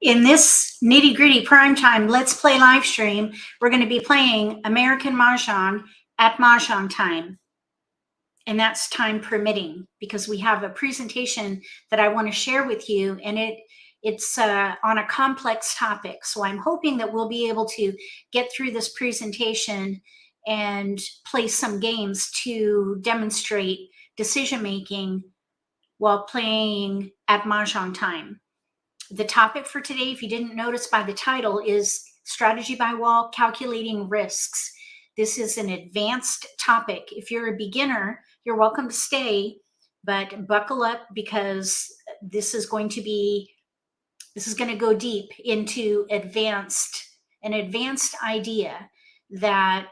In this nitty-gritty primetime Let's Play live stream, we're going to be playing American Mah Jongg at Mahjong Time. And that's time permitting, because we have a presentation that I want to share with you, and it's on a complex topic. So I'm hoping that we'll be able to get through this presentation and play some games to demonstrate decision making while playing at Mahjong Time. The topic for today, if you didn't notice by the title, is strategy by wall, calculating risks. This is an advanced topic. If you're a beginner, you're welcome to stay, but buckle up, because this is going to go deep into an advanced idea that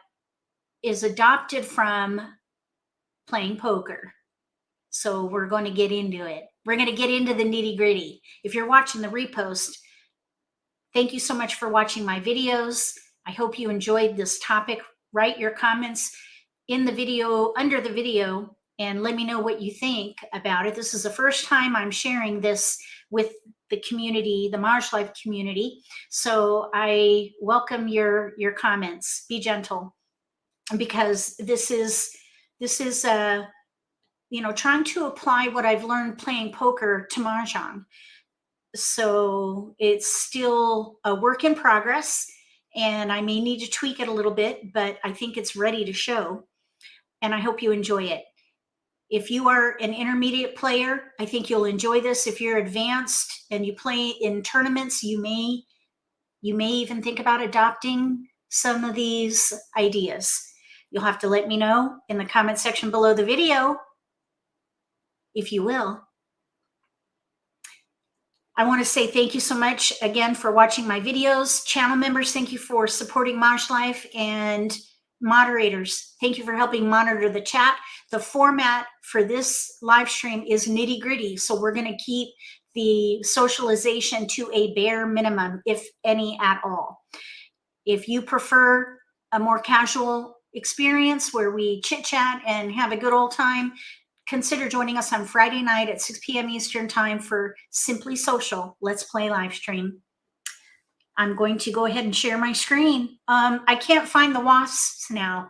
is adopted from playing poker. So we're going to get into it. We're going to get into the nitty-gritty. If you're watching the repost, thank you so much for watching my videos. I hope you enjoyed this topic. Write your comments in the video, under the video, and let me know what you think about it. This is the first time I'm sharing this with the community, the Mahj Life community. So I welcome your comments. Be gentle, because this is trying to apply what I've learned playing poker to Mahjong. So it's still a work in progress, and I may need to tweak it a little bit, but I think it's ready to show, and I hope you enjoy it. If you are an intermediate player, I think you'll enjoy this. If you're advanced and you play in tournaments, you may even think about adopting some of these ideas. You'll have to let me know in the comment section below the video, if you will. I want to say thank you so much again for watching my videos. Channel members, thank you for supporting Mahj Life, and moderators, thank you for helping monitor the chat. The format for this live stream is nitty-gritty, so we're going to keep the socialization to a bare minimum, if any at all. If you prefer a more casual experience where we chit-chat and have a good old time, consider joining us on Friday night at 6 p.m. Eastern Time for Simply Social Let's Play live stream. I'm going to go ahead and share my screen. I can't find the wasps now.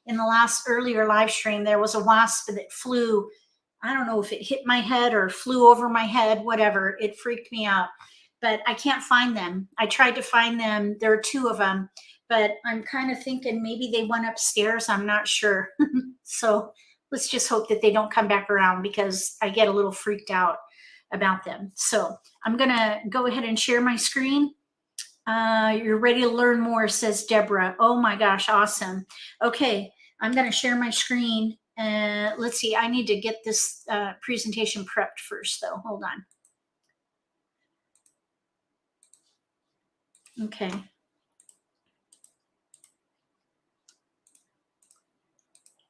In the last earlier live stream, there was a wasp that flew. I don't know if it hit my head or flew over my head, whatever. It freaked me out, but I can't find them. I tried to find them. There are two of them, but I'm kind of thinking maybe they went upstairs. I'm not sure. So let's just hope that they don't come back around, because I get a little freaked out about them. So I'm going to go ahead and share my screen. You're ready to learn more, says Deborah. Oh my gosh, awesome. Okay, I'm going to share my screen. Let's see, I need to get this presentation prepped first, though. Hold on. Okay.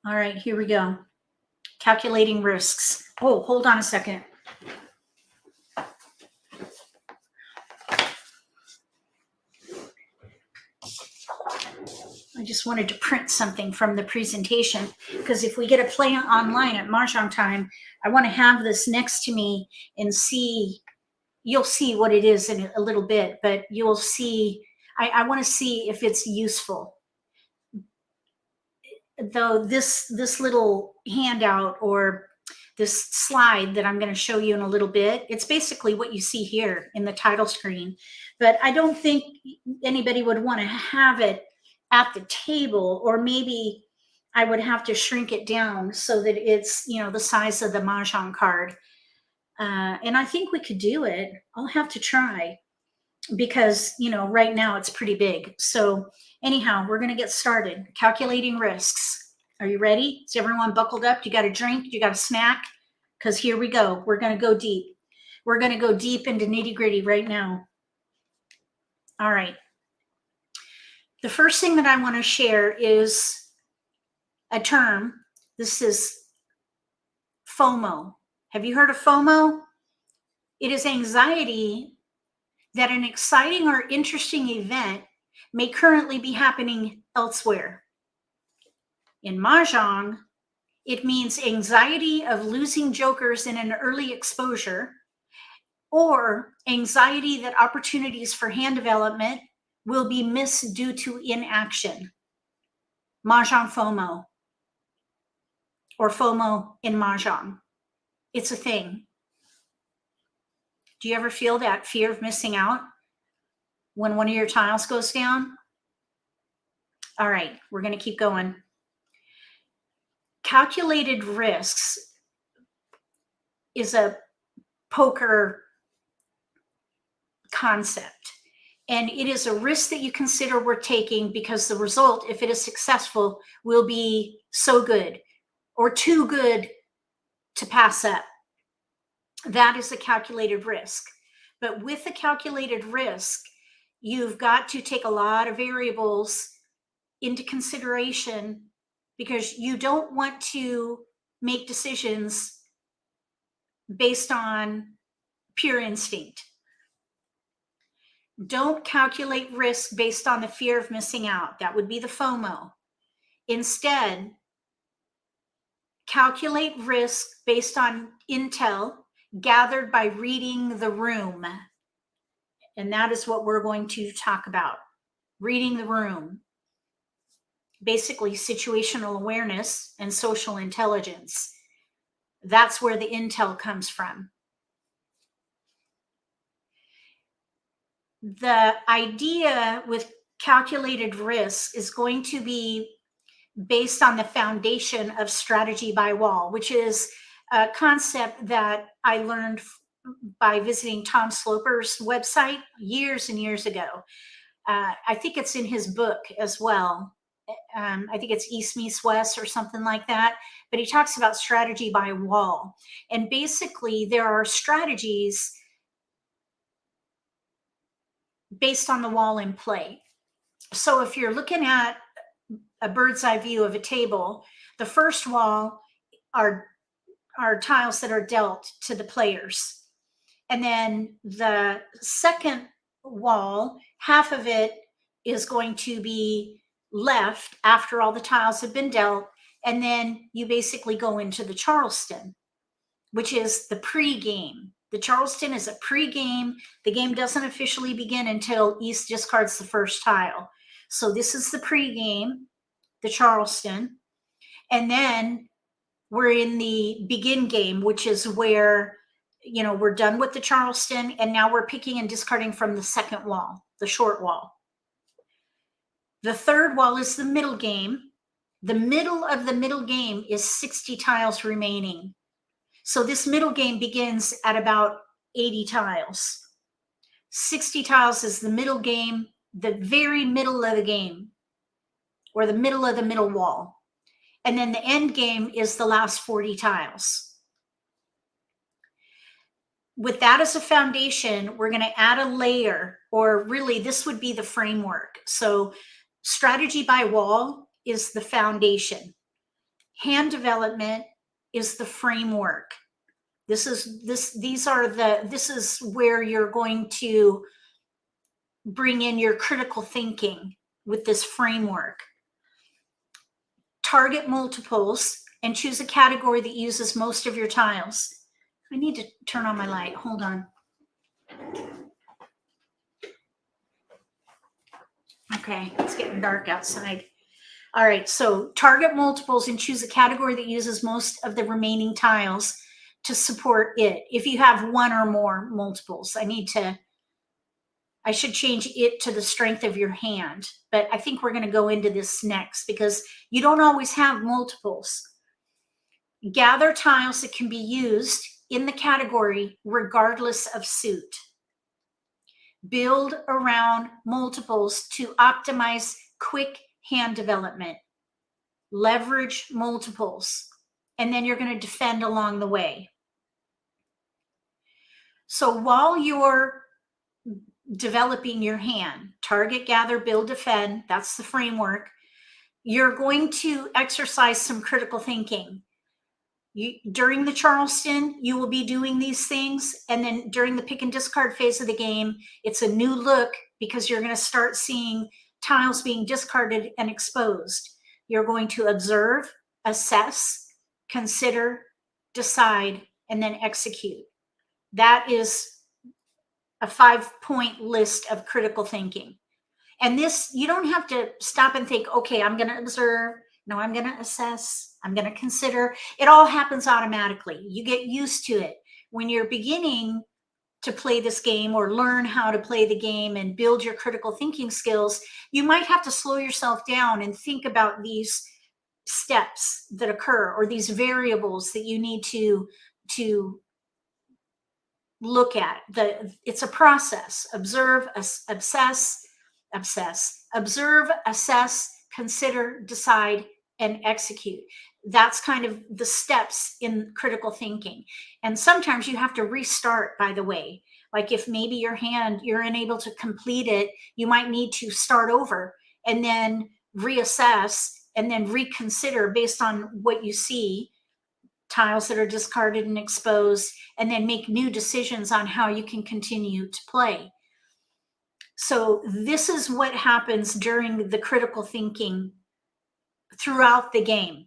All right, here we go. Calculating risks. Oh, hold on a second. I just wanted to print something from the presentation, because if we get a play online at Mahjong Time, I want to have this next to me and see. You'll see what it is in a little bit, but you'll see. I want to see if it's useful. Though this little handout, or this slide that I'm going to show you in a little bit, it's basically what you see here in the title screen. But I don't think anybody would want to have it at the table, or maybe I would have to shrink it down so that it's, the size of the Mahjong card. And I think we could do it. I'll have to try, because, right now it's pretty big. So anyhow, we're going to get started. Calculating risks. Are you ready? Is everyone buckled up? You got a drink? You got a snack? Because here we go. We're going to go deep. We're going to go deep into nitty-gritty right now. All right. The first thing that I want to share is a term. This is FOMO. Have you heard of FOMO? It is anxiety that an exciting or interesting event may currently be happening elsewhere. In Mahjong, it means anxiety of losing jokers in an early exposure, or anxiety that opportunities for hand development will be missed due to inaction. Mahjong FOMO, or FOMO in Mahjong. It's a thing. Do you ever feel that fear of missing out when one of your tiles goes down? All right, we're going to keep going. Calculated risks is a poker concept, and it is a risk that you consider worth taking because the result, if it is successful, will be so good or too good to pass up. That is a calculated risk. But with the calculated risk, you've got to take a lot of variables into consideration because you don't want to make decisions based on pure instinct. Don't calculate risk based on the fear of missing out. That would be the FOMO. Instead, calculate risk based on intel gathered by reading the room. And that is what we're going to talk about. Reading the room. Basically, situational awareness and social intelligence. That's where the intel comes from. The idea with calculated risk is going to be based on the foundation of strategy by wall, which is a concept that I learned by visiting Tom Sloper's website years and years ago. I think it's in his book as well. I think it's East Meets West or something like that. But he talks about strategy by wall. And basically, there are strategies based on the wall in play. So if you're looking at a bird's eye view of a table, the first wall are tiles that are dealt to the players. And then the second wall, half of it is going to be left after all the tiles have been dealt. And then you basically go into the Charleston, which is the pre-game. The Charleston is a pre-game. The game doesn't officially begin until East discards the first tile. So this is the pre-game, the Charleston. And then we're in the begin game, which is where, you know, we're done with the Charleston. And now we're picking and discarding from the second wall, the short wall. The third wall is the middle game. The middle of the middle game is 60 tiles remaining. So this middle game begins at about 80 tiles. 60 tiles is the middle game, the very middle of the game, or the middle of the middle wall. And then the end game is the last 40 tiles. With that as a foundation, we're going to add a layer, or really this would be the framework. So strategy by wall is the foundation. Hand development is the framework. This is where you're going to bring in your critical thinking with this framework. Target multiples and choose a category that uses most of your tiles. I need to turn on my light. Hold on. Okay, it's getting dark outside. All right, so target multiples and choose a category that uses most of the remaining tiles to support it. If you have one or more multiples, I should change it to the strength of your hand, but I think we're going to go into this next because you don't always have multiples. Gather tiles that can be used in the category regardless of suit. Build around multiples to optimize quick hand development. Leverage multiples, and then you're going to defend along the way. So while you're developing your hand, target, gather, build, defend, that's the framework, you're going to exercise some critical thinking. During the Charleston, you will be doing these things, and then during the pick and discard phase of the game, it's a new look because you're going to start seeing tiles being discarded and exposed. You're going to observe, assess, consider, decide, and then execute. That is a 5-point list of critical thinking. And this, you don't have to stop and think, okay, I'm going to observe. No, I'm going to assess. I'm going to consider. It all happens automatically. You get used to it. When you're beginning to play this game or learn how to play the game and build your critical thinking skills, you might have to slow yourself down and think about these steps that occur or these variables that you need to look at. It's a process. Observe, observe, assess, consider, decide, and execute. That's kind of the steps in critical thinking. And sometimes you have to restart, by the way. Like if maybe your hand, you're unable to complete it, you might need to start over and then reassess and then reconsider based on what you see, tiles that are discarded and exposed, and then make new decisions on how you can continue to play. So this is what happens during the critical thinking throughout the game.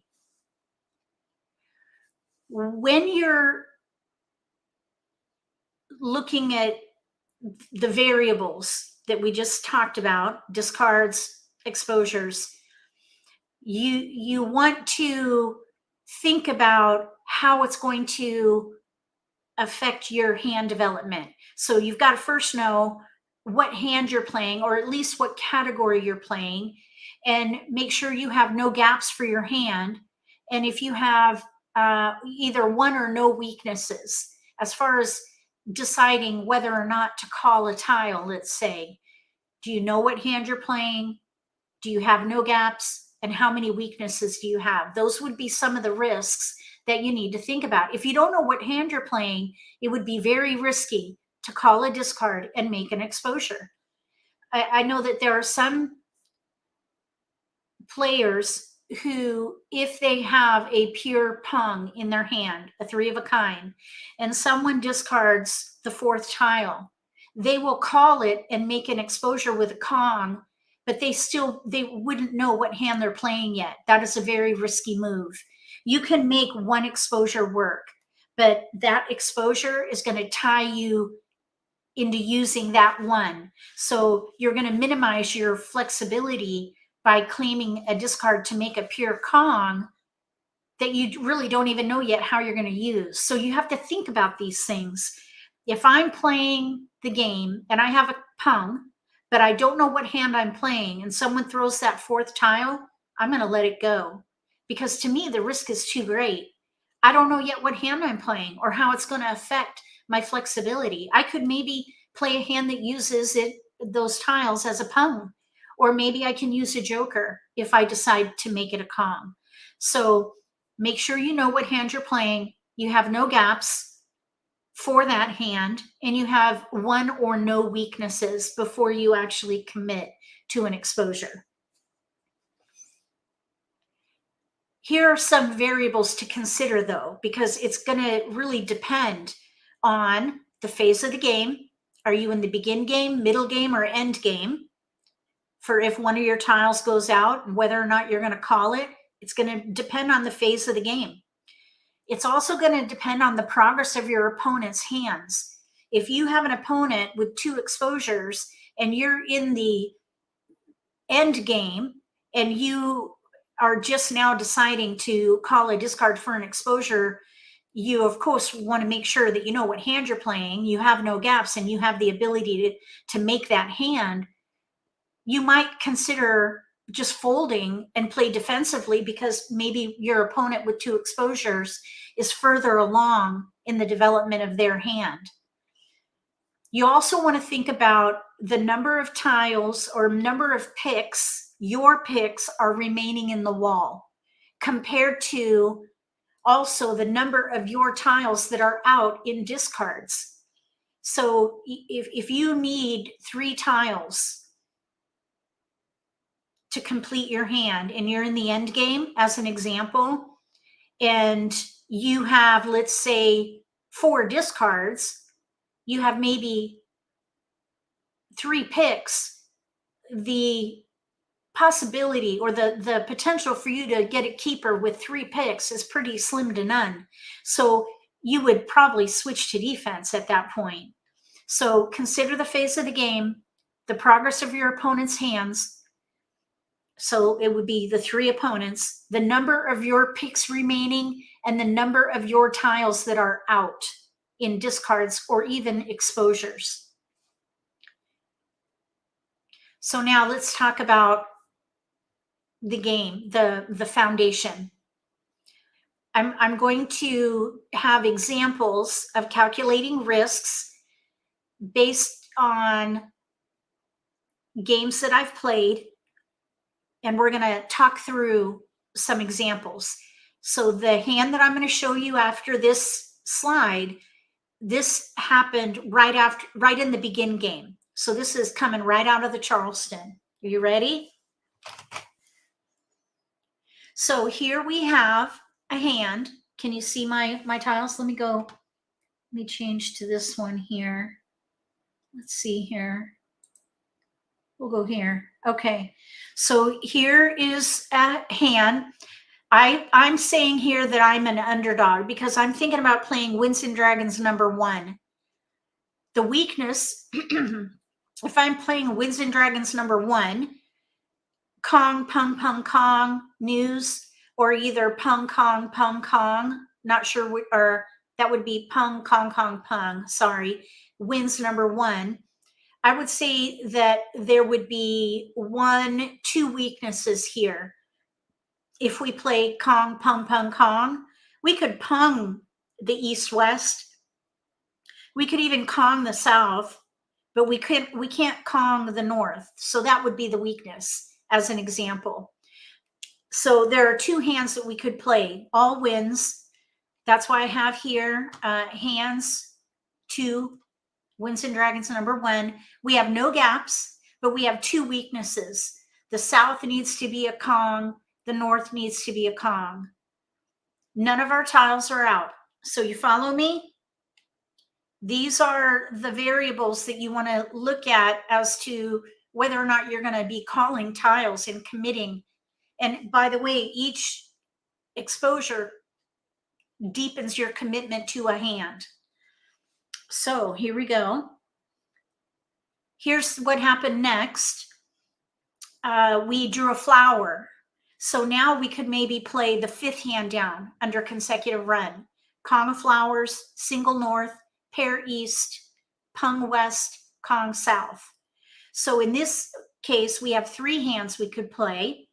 When you're looking at the variables that we just talked about, discards, exposures, you want to think about how it's going to affect your hand development. So you've got to first know what hand you're playing, or at least what category you're playing, and make sure you have no gaps for your hand. And if you have either one or no weaknesses, as far as deciding whether or not to call a tile, let's say, do you know what hand you're playing? Do you have no gaps? And how many weaknesses do you have? Those would be some of the risks that you need to think about. If you don't know what hand you're playing, it would be very risky to call a discard and make an exposure. I know that there are some players who, if they have a pure pung in their hand, a 3 of a kind, and someone discards the 4th tile, they will call it and make an exposure with a Kong, but they wouldn't know what hand they're playing yet. That is a very risky move. You can make one exposure work, but that exposure is going to tie you into using that one. So you're going to minimize your flexibility by claiming a discard to make a pure Kong that you really don't even know yet how you're going to use. So you have to think about these things. If I'm playing the game and I have a pung, but I don't know what hand I'm playing, and someone throws that 4th tile, I'm going to let it go. Because to me, the risk is too great. I don't know yet what hand I'm playing or how it's going to affect my flexibility. I could maybe play a hand that uses those tiles as a pung, or maybe I can use a joker if I decide to make it a Kong. So make sure you know what hand you're playing. You have no gaps for that hand, and you have one or no weaknesses before you actually commit to an exposure. Here are some variables to consider, though, because it's going to really depend on the phase of the game. Are you in the begin game, middle game, or end game? For if one of your tiles goes out and whether or not you're going to call it, it's going to depend on the phase of the game. It's also going to depend on the progress of your opponent's hands. If you have an opponent with 2 exposures and you're in the end game and you are just now deciding to call a discard for an exposure, you of course want to make sure that you know what hand you're playing, you have no gaps, and you have the ability to make that hand. You might consider just folding and play defensively because maybe your opponent with 2 exposures is further along in the development of their hand. You also want to think about the number of tiles or number of picks, your picks, are remaining in the wall compared to also the number of your tiles that are out in discards. So if you need 3 tiles to complete your hand and you're in the end game, as an example, and you have, let's say, 4 discards, you have maybe 3 picks, the possibility or the potential for you to get a keeper with 3 picks is pretty slim to none. So you would probably switch to defense at that point. So consider the phase of the game, the progress of your opponent's hands. So it would be the 3 opponents, the number of your picks remaining, and the number of your tiles that are out in discards or even exposures. So now let's talk about the game, the foundation. I'm going to have examples of calculating risks based on games that I've played, and we're going to talk through some examples. So the hand that I'm going to show you after this slide, this happened right in the begin game. So this is coming right out of the Charleston. Are you ready? So here we have a hand. Can you see my tiles? Let me change to this one here. Let's see here. We'll go here. Okay. So here is a hand. I'm saying here that I'm an underdog because I'm thinking about playing Winds and Dragons #1. The weakness, if I'm playing Winds and Dragons #1, Kong, Pung, Pung, Kong, news, or either Pung, Kong, Pung, Kong, not sure, or that would be Pung, Kong, Kong, Pung, sorry, Winds #1. I would say that there would be 1, 2 weaknesses here. If we play Kong, Pung, Pung, Kong, we could Pung the East-West. We could even Kong the South, but we can't Kong the North. So that would be the weakness as an example. So there are 2 hands that we could play, all wins. That's why I have here hands 2, Winds and Dragons #1. We have no gaps, but we have 2 weaknesses. The South needs to be a Kong. The North needs to be a Kong. None of our tiles are out. So you follow me? These are the variables that you want to look at as to whether or not you're going to be calling tiles and committing. And by the way, each exposure deepens your commitment to a hand. So here we go. Here's what happened next. We drew a flower. So now we could maybe play the 5th hand down under consecutive run. Kong of flowers, single north, pair east, Pung west, Kong south. So in this case, we have 3 hands we could play.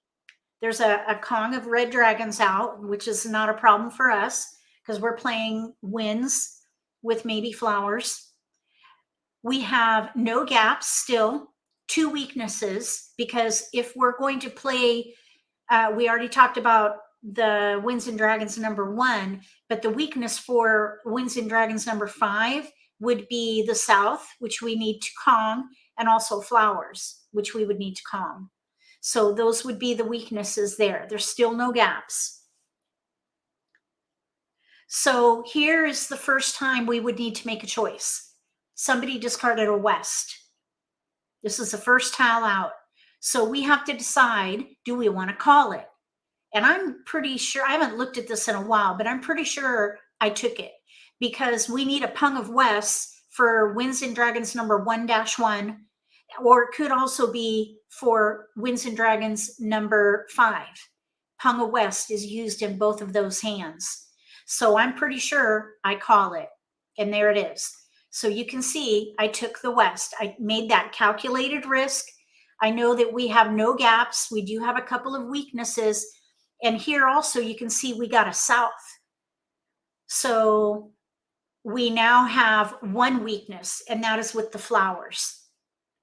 There's a Kong of red dragons out, which is not a problem for us because we're playing winds with maybe flowers. We have no gaps still, 2 weaknesses, because if we're going to play, we already talked about the Winds and Dragons #1, but the weakness for Winds and Dragons #5 would be the South, which we need to Kong, and also flowers, which we would need to Kong. So those would be the weaknesses there. There's still no gaps. So here is the first time we would need to make a choice. Somebody discarded a west. This is the first tile out. So we have to decide, do we want to call it? And I'm pretty sure, I haven't looked at this in a while, but I'm pretty sure I took it because we need a Pung of West for Winds and Dragons #1-1, or it could also be for Winds and Dragons #5. Pung of West is used in both of those hands. So I'm pretty sure I call it. And there it is. So you can see I took the west. I made that calculated risk. I know that we have no gaps. We do have a couple of weaknesses. And here also you can see we got a south. So we now have 1 weakness, and that is with the flowers.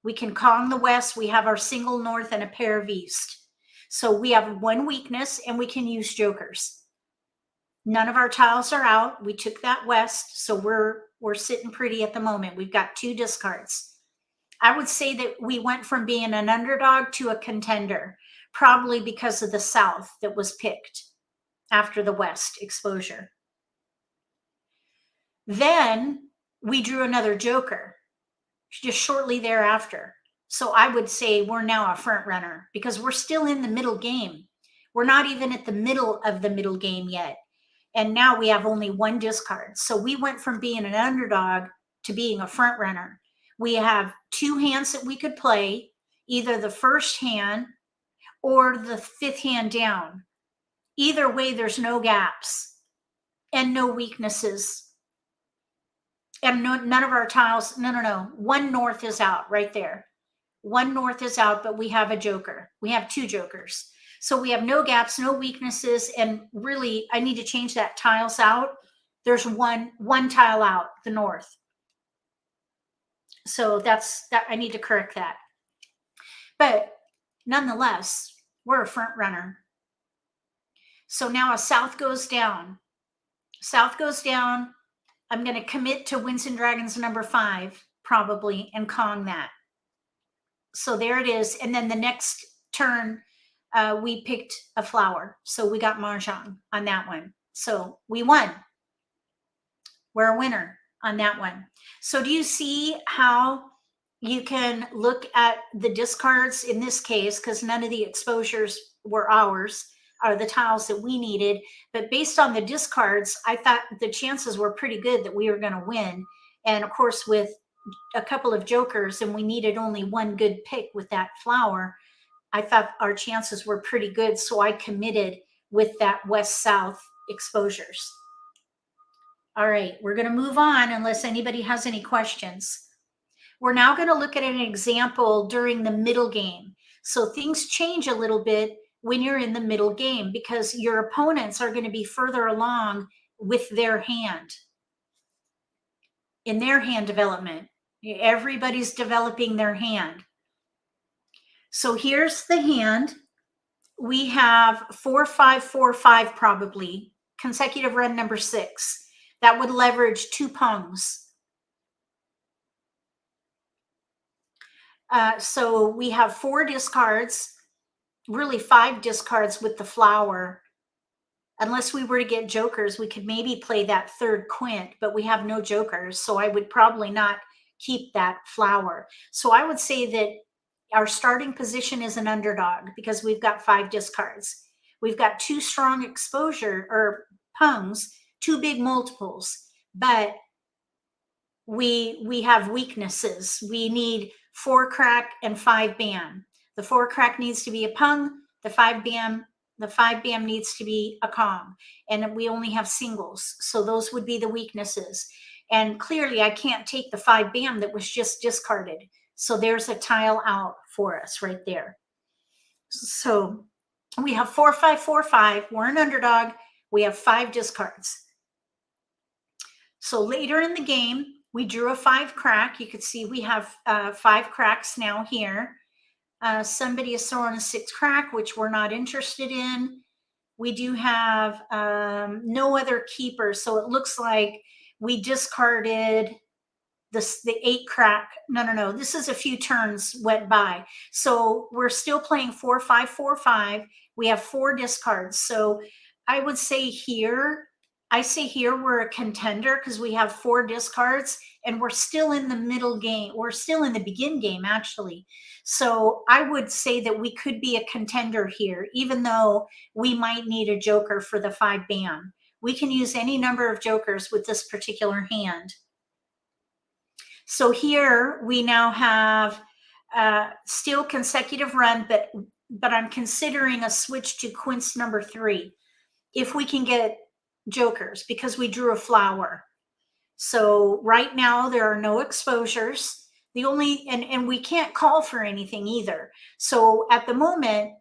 We can Kong the west. We have our single north and a pair of east. So we have 1 weakness, and we can use jokers. None of our tiles are out. We took that west, so we're sitting pretty at the moment. We've got 2 discards. I would say that we went from being an underdog to a contender, probably because of the South that was picked after the West exposure. Then we drew another joker just shortly thereafter. So I would say we're now a front runner because we're still in the middle game. We're not even at the middle of the middle game yet. And now we have only 1 discard. So we went from being an underdog to being a front runner. We have 2 hands that we could play, either the first hand or the 5th hand down. Either way, there's no gaps and no weaknesses. And none of our tiles, no. 1 north is out right there. 1 north is out, but we have a joker. We have 2 jokers. So we have no gaps, no weaknesses, and really, I need to change that tiles out. There's one tile out, the north. So that's that. I need to correct that. But nonetheless, we're a front runner. So now as south goes down, I'm going to commit to Winds and Dragons number 5, probably, and Kong that. So there it is. And then the next turn, we picked a flower. So we got Mahjong on that one. So we won. We're a winner on that one. So do you see how you can look at the discards in this case, because none of the exposures were ours, are the tiles that we needed. But based on the discards, I thought the chances were pretty good that we were going to win. And of course, with a couple of jokers and we needed only 1 good pick with that flower, I thought our chances were pretty good. So I committed with that west-south exposures. All right, we're going to move on unless anybody has any questions. We're now going to look at an example during the middle game. So things change a little bit when you're in the middle game because your opponents are going to be further along with their hand, in their hand development. Everybody's developing their hand. So here's the hand. We have 4, 5, 4, 5 probably, consecutive run number 6. That would leverage 2 pungs. So we have 4 discards, really 5 discards with the flower. Unless we were to get jokers, we could maybe play that 3rd quint, but we have no jokers. So I would probably not keep that flower. So I would say that our starting position is an underdog because we've got 5 discards. We've got 2 strong exposure or pungs, 2 big multiples, but we have weaknesses. We need 4 crack and 5 bam. The 4 crack needs to be a pung. The 5 bam needs to be a Kong. And we only have singles. So those would be the weaknesses. And clearly I can't take the 5 bam that was just discarded. So there's a tile out for us right there. So we have 4, 5, 4, 5. We're an underdog. We have 5 discards. So later in the game, we drew a 5 crack. You could see we have 5 cracks now here. Somebody is throwing a 6 crack, which we're not interested in. We do have no other keepers. So it looks like we discarded the 8 crack. No. This is a few turns went by. So we're still playing 4, 5, 4, 5. We have 4 discards. So I would say here, we're a contender because we have 4 discards and we're still in the middle game. We're still in the begin game, actually. So I would say that we could be a contender here, even though we might need a joker for the 5 bam. We can use any number of jokers with this particular hand. So here we now have still consecutive run, but I'm considering a switch to quints number 3 if we can get jokers because we drew a flower. So right now there are no exposures. The only and we can't call for anything either. So at the moment,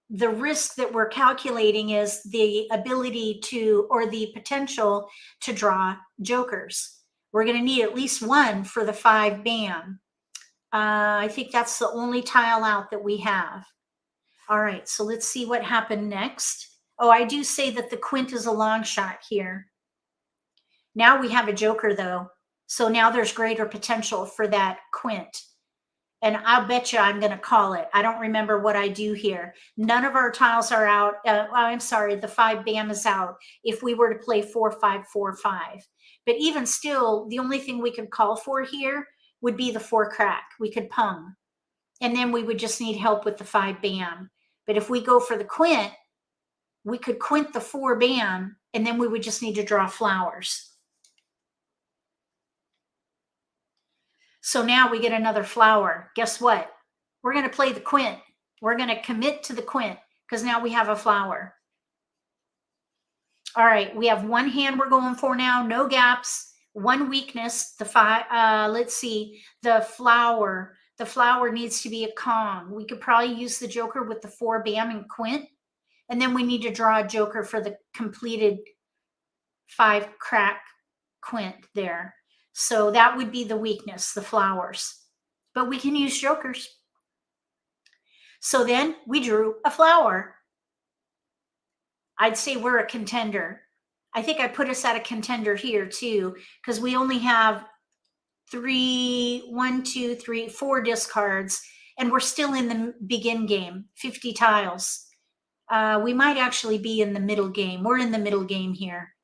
the risk that we're calculating is the ability to or the potential to draw jokers. We're going to need at least 1 for the 5 bam. I think that's the only tile out that we have. All right, so let's see what happened next. Oh, I do say that the quint is a long shot here. Now we have a joker though. So now there's greater potential for that quint. And I'll bet you I'm going to call it. I don't remember what I do here. None of our tiles are out. I'm sorry, the 5 bam is out if we were to play 4, 5, 4, 5. But even still, the only thing we could call for here would be the 4 crack. We could pung. And then we would just need help with the 5 bam. But if we go for the quint, we could quint the 4 bam, and then we would just need to draw flowers. So now we get another flower. Guess what? We're going to play the quint. We're going to commit to the quint because now we have a flower. All right, we have one hand we're going for now, no gaps, one weakness, the five, let's see, the flower. The flower needs to be a Kong. We could probably use the joker with the 4 bam and quint. And then we need to draw a joker for the completed 5 crack quint there. So that would be the weakness, the flowers. But we can use jokers. So then we drew a flower. I'd say we're a contender. I think I put us at a contender here too, because we only have 4 discards, and we're still in the begin game, 50 tiles. We might actually be in the middle game. We're in the middle game here.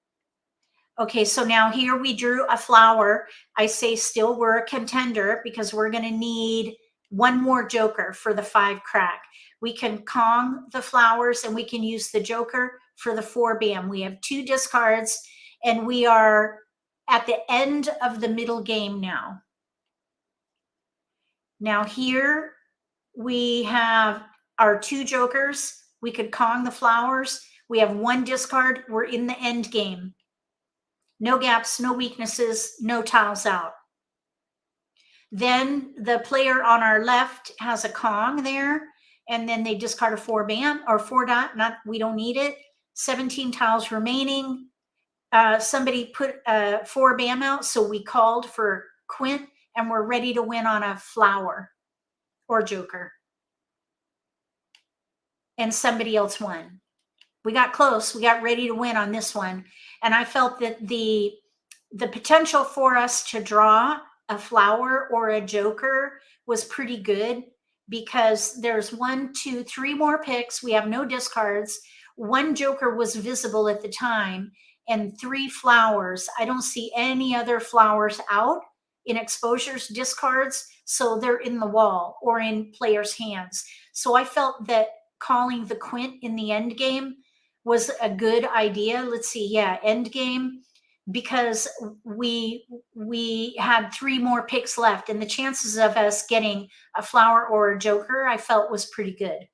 Okay, so now here we drew a flower. I say still we're a contender because we're going to need one more joker for the 5 crack. We can Kong the flowers and we can use the joker for the 4 bam. We have 2 discards and we are at the end of the middle game now. Now here we have our 2 jokers. We could Kong the flowers. We have 1 discard. We're in the end game. No gaps, no weaknesses, no tiles out. Then the player on our left has a Kong there, and then they discard a 4 bam or 4 dot. Not, we don't need it. 17 tiles remaining. Somebody put a 4 bam out, so we called for quint, and we're ready to win on a flower or joker. And somebody else won. We got close. We got ready to win on this one. And I felt that the potential for us to draw a flower or a joker was pretty good because there's 1, 2, 3 more picks. We have no discards. 1 joker was visible at the time and 3 flowers. I don't see any other flowers out in exposures, discards. So they're in the wall or in players' hands. So I felt that calling the quint in the end game was a good idea. Let's see. Yeah. End game, because we had 3 more picks left and the chances of us getting a flower or a joker, I felt was pretty good.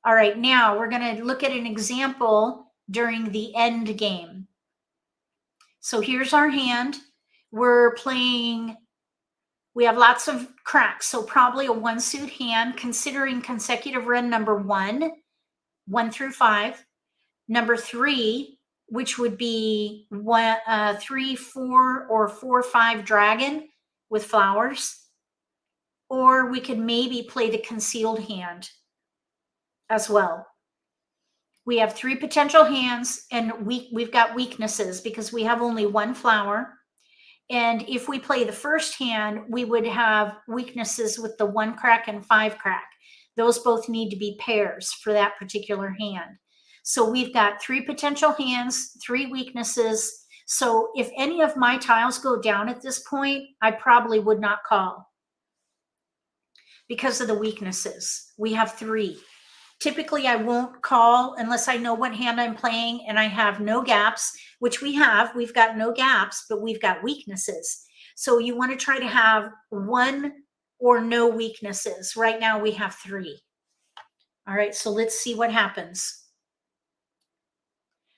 All right. Now we're going to look at an example during the end game. So here's our hand. We're playing, we have lots of cracks. So probably a 1 suit hand, considering consecutive run number 1 through 5, number 3, which would be 3, 4, or 4, 5 dragon with flowers, or we could maybe play the concealed hand as well. We have 3 potential hands, and we've got weaknesses because we have only 1 flower. And if we play the first hand, we would have weaknesses with the 1 crack and 5 crack. Those both need to be pairs for that particular hand. So we've got 3 potential hands, 3 weaknesses. So if any of my tiles go down at this point, I probably would not call because of the weaknesses. We have 3. Typically, I won't call unless I know what hand I'm playing and I have no gaps, which we have. We've got no gaps, but we've got weaknesses. So you want to try to have 1 or no weaknesses. Right now, we have 3. All right, so let's see what happens.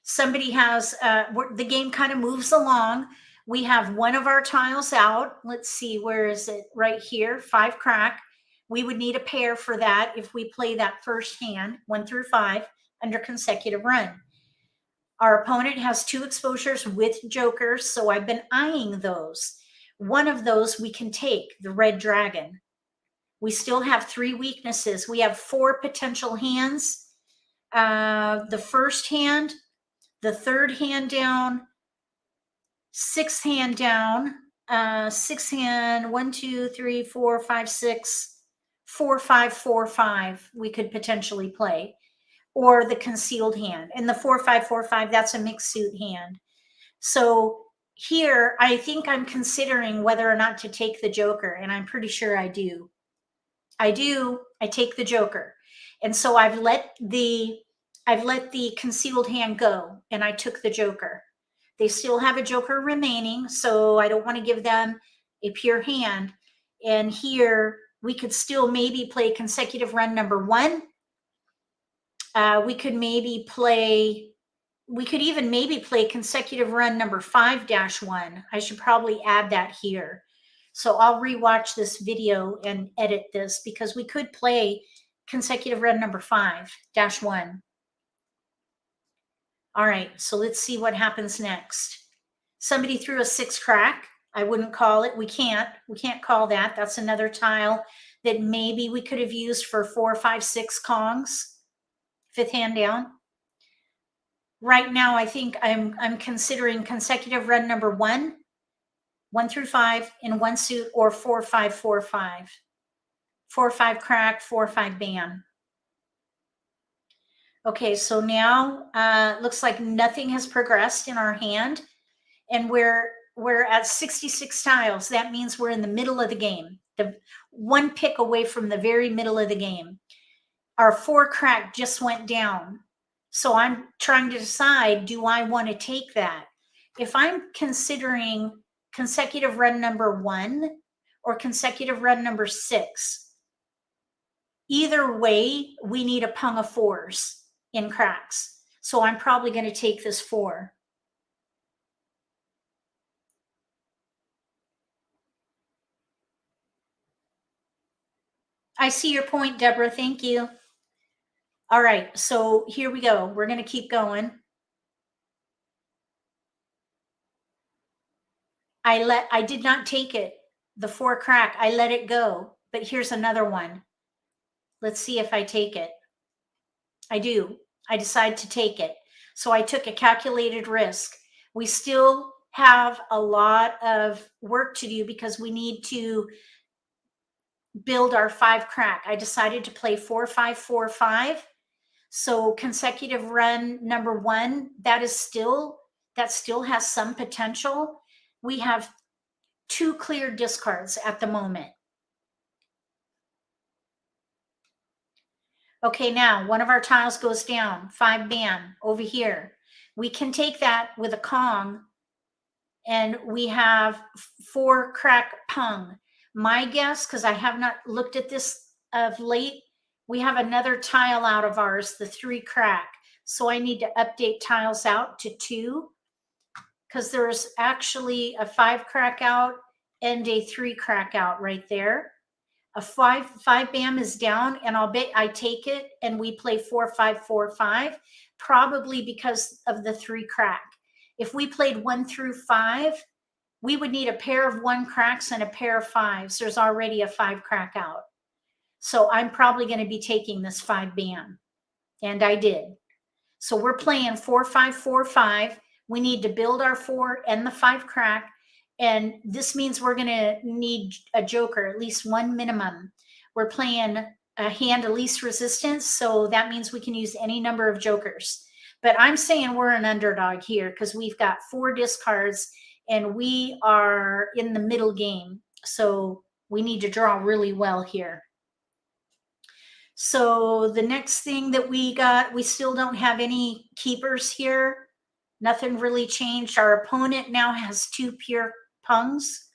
Somebody has, the game kind of moves along. We have 1 of our tiles out. Let's see, where is it? Right here, 5 crack. We would need a pair for that if we play that first hand, 1 through 5, under consecutive run. Our opponent has 2 exposures with jokers, so I've been eyeing those. 1 of those we can take, the red dragon. We still have 3 weaknesses. We have 4 potential hands. The first hand, the 3rd hand down, 6th hand down, 6th hand, 1, 2, 3, 4, 5, 6, 4, 5, 4, 5 we could potentially play, or the concealed hand. And the 4, 5, 4, 5, that's a mixed suit hand. So here, I think I'm considering whether or not to take the joker, and I'm pretty sure I do. I take the joker. And so I've let the concealed hand go, and I took the joker. They still have a joker remaining, so I don't want to give them a pure hand. And here we could still maybe play consecutive run number 1. We could even maybe play consecutive run number 5-1. I should probably add that here. So I'll rewatch this video and edit this because we could play consecutive run number 5-1. All right, so let's see what happens next. Somebody threw a 6 crack. I wouldn't call it. We can't call that. That's another tile that maybe we could have used for 4, 5, 6 Kongs. 5th hand down. Right now, I think I'm considering consecutive run number 1 through 5 in one suit, or 4, 5, 4, 5. 4, 5 crack, 4, 5 bam. Okay, so now looks like nothing has progressed in our hand, and we're at 66 tiles. That means we're in the middle of the game, the one pick away from the very middle of the game. Our 4 crack just went down. So I'm trying to decide, do I want to take that? If I'm considering consecutive run number 1 or consecutive run number 6, either way, we need a pung of 4s in cracks. So I'm probably going to take this 4. I see your point, Deborah. Thank you. All right, so here we go. We're going to keep going. I did not take it, the 4 crack. I let it go. But here's another one. Let's see if I take it. I do. I decide to take it. So I took a calculated risk. We still have a lot of work to do because we need to build our 5 crack. I decided to play 4, 5, 4, 5. So consecutive run number 1, that still has some potential. We have 2 clear discards at the moment. Okay, now one of our tiles goes down, 5 bam over here. We can take that with a Kong, and we have 4 crack pung. My guess, because I have not looked at this of late, we have another tile out of ours, the 3 crack. So I need to update tiles out to 2, because there's actually a 5 crack out and a 3 crack out right there. A 5 bam is down, and I'll bet I take it and we play 4, 5, 4, 5, probably because of the 3 crack. If we played 1 through 5, we would need a pair of 1 cracks and a pair of 5s. There's already a 5 crack out. So I'm probably going to be taking this 5 bam. And I did. So we're playing 4, 5, 4, 5. We need to build our 4 and the 5 crack. And this means we're going to need a joker, at least 1 minimum. We're playing a hand of least resistance. So that means we can use any number of jokers. But I'm saying we're an underdog here because we've got 4 discards and we are in the middle game. So we need to draw really well here. So the next thing that we got, we still don't have any keepers here. Nothing really changed. Our opponent now has 2 pure pungs.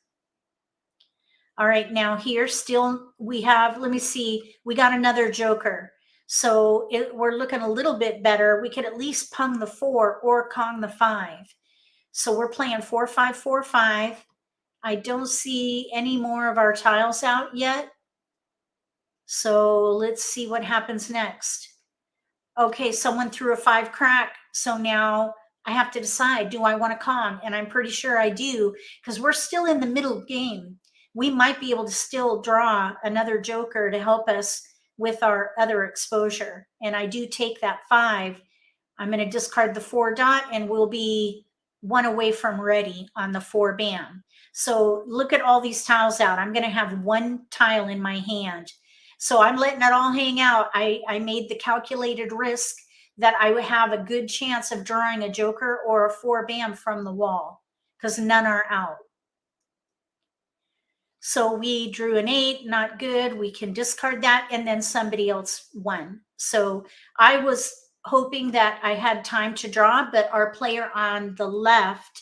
All right, now here still we have, let me see, we got another joker. So we're looking a little bit better. We could at least pung the 4 or Kong the 5. So we're playing 4, 5, 4, 5. I don't see any more of our tiles out yet. So let's see what happens next. Okay, someone threw a 5 crack. So now I have to decide, do I want to Kong? And I'm pretty sure I do, because we're still in the middle game. We might be able to still draw another joker to help us with our other exposure. And I do take that 5. I'm going to discard the 4 dot and we'll be 1 away from ready on the 4 bam. So look at all these tiles out. I'm going to have 1 tile in my hand. So I'm letting it all hang out. I made the calculated risk that I would have a good chance of drawing a joker or a 4 bam from the wall because none are out. So we drew an 8, not good. We can discard that, and then somebody else won. So I was hoping that I had time to draw, but our player on the left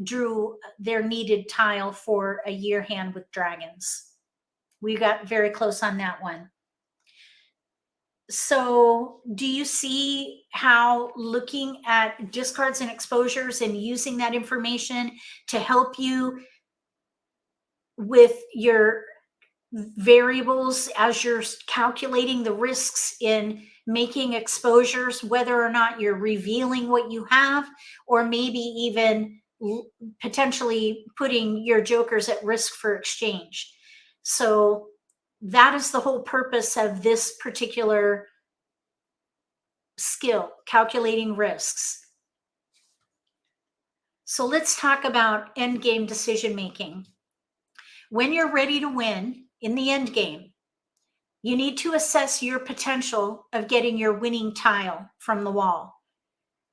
drew their needed tile for a year hand with dragons. We got very close on that one. So do you see how looking at discards and exposures and using that information to help you with your variables as you're calculating the risks in making exposures, whether or not you're revealing what you have, or maybe even potentially putting your jokers at risk for exchange? So that is the whole purpose of this particular skill, calculating risks. So let's talk about end game decision making. When you're ready to win in the end game, you need to assess your potential of getting your winning tile from the wall.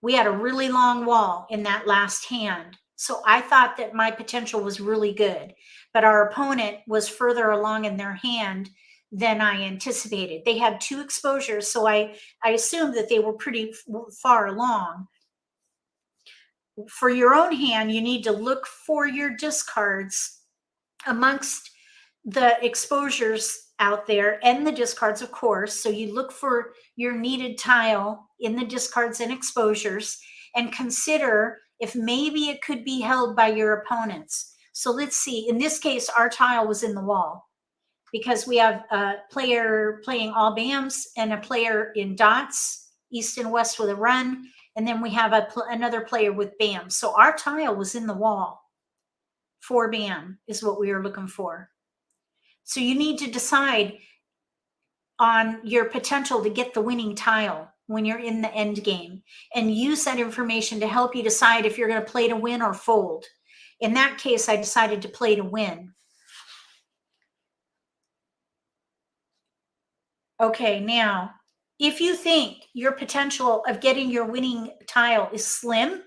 We had a really long wall in that last hand, so I thought that my potential was really good, but our opponent was further along in their hand than I anticipated. They had 2 exposures, so I assumed that they were pretty far along. For your own hand, you need to look for your discards amongst the exposures out there and the discards, of course. So you look for your needed tile in the discards and exposures and consider if maybe it could be held by your opponents. So let's see. In this case, our tile was in the wall because we have a player playing all BAMs and a player in dots, east and west with a run. And then we have another player with BAM. So our tile was in the wall. 4 BAM is what we were looking for. So you need to decide on your potential to get the winning tile when you're in the end game, and use that information to help you decide if you're going to play to win or fold. In that case, I decided to play to win. Okay, now, if you think your potential of getting your winning tile is slim,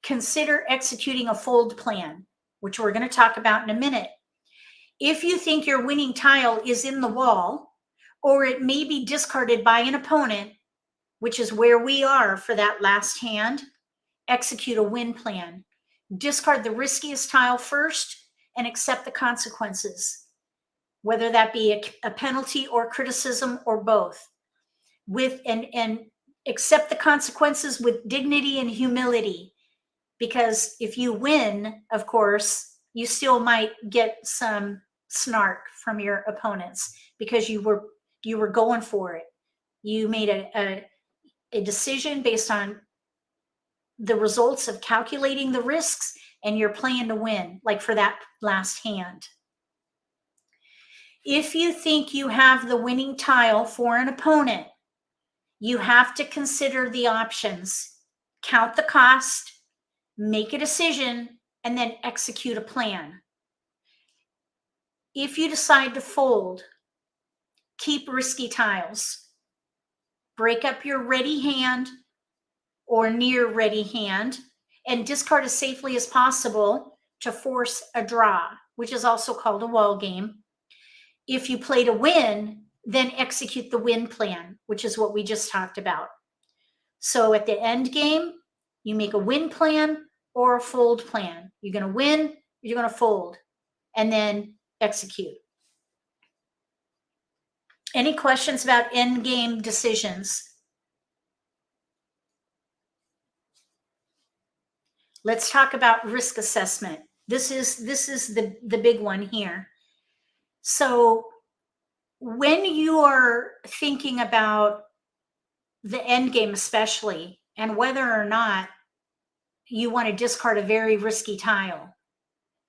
consider executing a fold plan, which we're going to talk about in a minute. If you think your winning tile is in the wall, or it may be discarded by an opponent, which is where we are for that last hand, execute a win plan. Discard the riskiest tile first and accept the consequences, whether that be a penalty or criticism or both. And accept the consequences with dignity and humility, because if you win, of course, you still might get some snark from your opponents because you were going for it. You made a decision based on the results of calculating the risks, and you're playing to win, like for that last hand. If you think you have the winning tile for an opponent, you have to consider the options, count the cost, make a decision, and then execute a plan. If you decide to fold, keep risky tiles. Break up your ready hand or near ready hand and discard as safely as possible to force a draw, which is also called a wall game. If you play to win, then execute the win plan, which is what we just talked about. So at the end game, you make a win plan or a fold plan. You're going to win, you're going to fold, and then execute. Any questions about end game decisions? Let's talk about risk assessment. This is the big one here. So when you are thinking about the end game, especially, and whether or not you want to discard a very risky tile,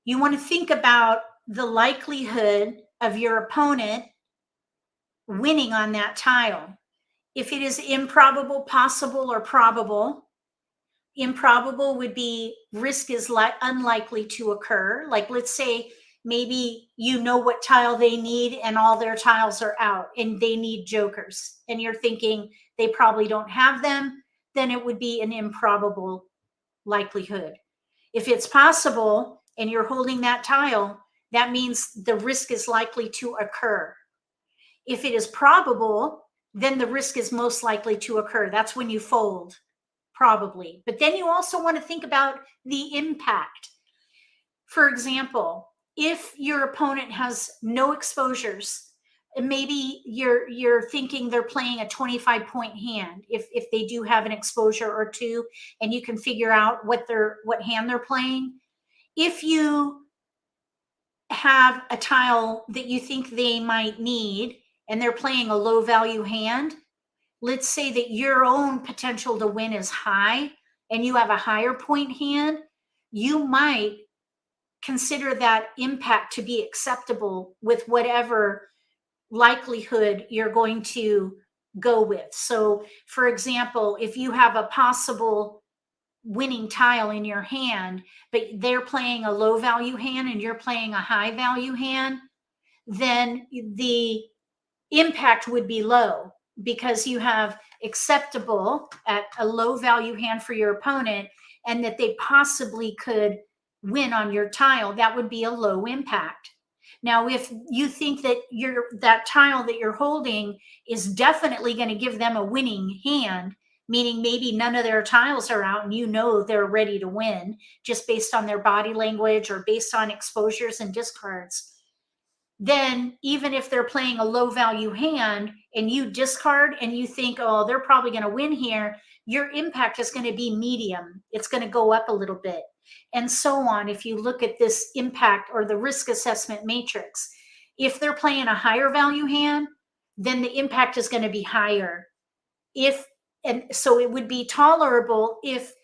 you want to think about the likelihood of your opponent winning on that tile. If it is improbable, possible, or probable, improbable would be risk is unlikely to occur. Like, let's say maybe you know what tile they need and all their tiles are out and they need jokers, and you're thinking they probably don't have them, then it would be an improbable likelihood. If it's possible and you're holding that tile, that means the risk is likely to occur. If it is probable, then the risk is most likely to occur. That's when you fold. probably. But then you also want to think about the impact. For example, if your opponent has no exposures, and maybe you're thinking they're playing a 25-point hand, if they do have an exposure or two, and you can figure out what hand they're playing. If you have a tile that you think they might need and they're playing a low value hand, let's say that your own potential to win is high and you have a higher point hand, you might consider that impact to be acceptable with whatever likelihood you're going to go with. So for example, if you have a possible winning tile in your hand, but they're playing a low value hand and you're playing a high value hand, then the impact would be low because you have acceptable at a low value hand for your opponent, and that they possibly could win on your tile. That would be a low impact. Now, if you think that that tile that you're holding is definitely going to give them a winning hand, meaning maybe none of their tiles are out and you know they're ready to win just based on their body language or based on exposures and discards, then even if they're playing a low value hand and you discard and you think, oh, they're probably going to win here, your impact is going to be medium. It's going to go up a little bit. And so on. If you look at this impact or the risk assessment matrix, if they're playing a higher value hand, then the impact is going to be higher. And so it would be tolerable if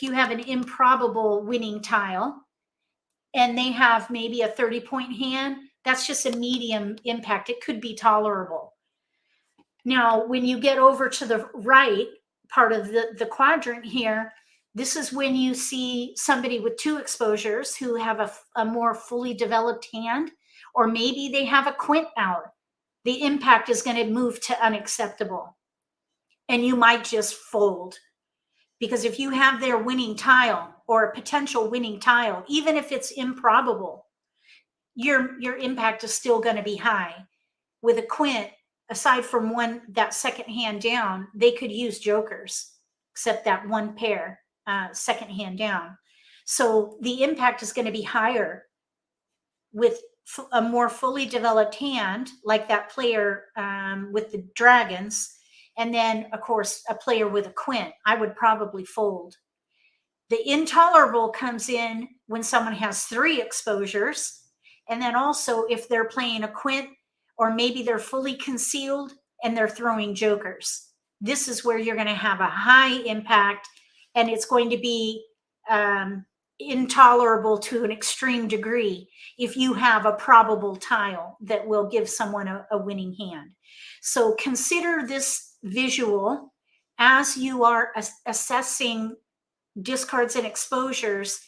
you have an improbable winning tile and they have maybe a 30-point hand, that's just a medium impact. It could be tolerable. Now, when you get over to the right part of the quadrant here, this is when you see somebody with two exposures who have a more fully developed hand, or maybe they have a quint out. The impact is going to move to unacceptable. And you might just fold. Because if you have their winning tile or a potential winning tile, even if it's improbable, your impact is still going to be high. With a quint, aside from that second hand down, they could use jokers, except that one pair. Second hand down. So the impact is going to be higher with a more fully developed hand, like that player with the dragons. And then, of course, a player with a quint. I would probably fold. The intolerable comes in when someone has 3 exposures. And then also if they're playing a quint, or maybe they're fully concealed and they're throwing jokers. This is where you're going to have a high impact. And it's going to be intolerable to an extreme degree if you have a probable tile that will give someone a winning hand. So consider this visual as you are assessing discards and exposures,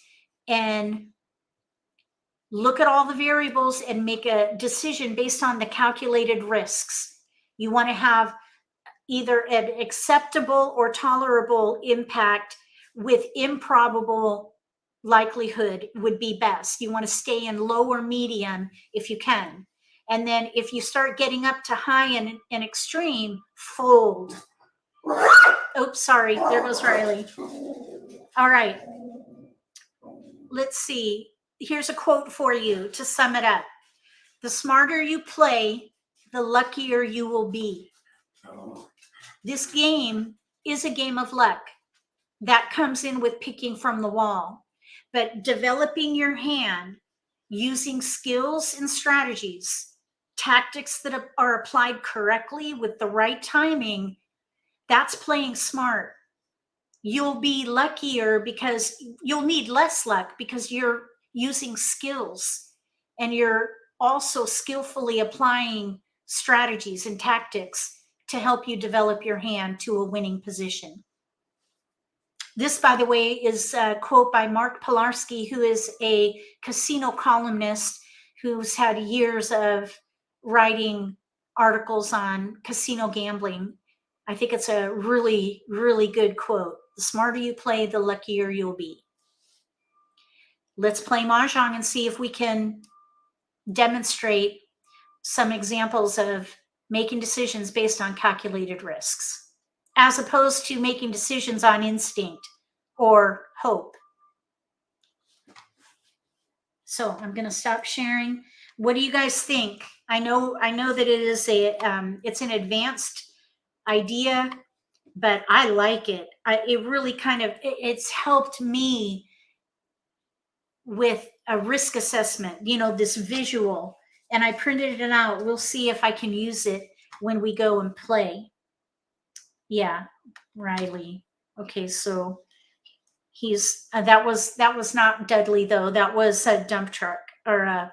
and look at all the variables and make a decision based on the calculated risks. You want to have either an acceptable or tolerable impact with improbable likelihood would be best. You want to stay in low or medium if you can. And then if you start getting up to high and extreme, fold. Oops, sorry, there goes Riley. All right, let's see. Here's a quote for you to sum it up. The smarter you play, the luckier you will be. This game is a game of luck. That comes in with picking from the wall. But developing your hand, using skills and strategies, tactics that are applied correctly with the right timing, that's playing smart. You'll be luckier because you'll need less luck because you're using skills and you're also skillfully applying strategies and tactics to help you develop your hand to a winning position. This, by the way, is a quote by Mark Pilarski, who is a casino columnist who's had years of writing articles on casino gambling. I think it's a really, really good quote. The smarter you play, the luckier you'll be. Let's play Mahjong and see if we can demonstrate some examples of making decisions based on calculated risks. as opposed to making decisions on instinct or hope. So I'm going to stop sharing. What do you guys think? I know that it is it's an advanced idea, but I like it. It really kind of, it's helped me with a risk assessment, you know, this visual, and I printed it out. We'll see if I can use it when we go and play. Yeah, Riley. Okay, so he's that was not Dudley though. That was a dump truck, or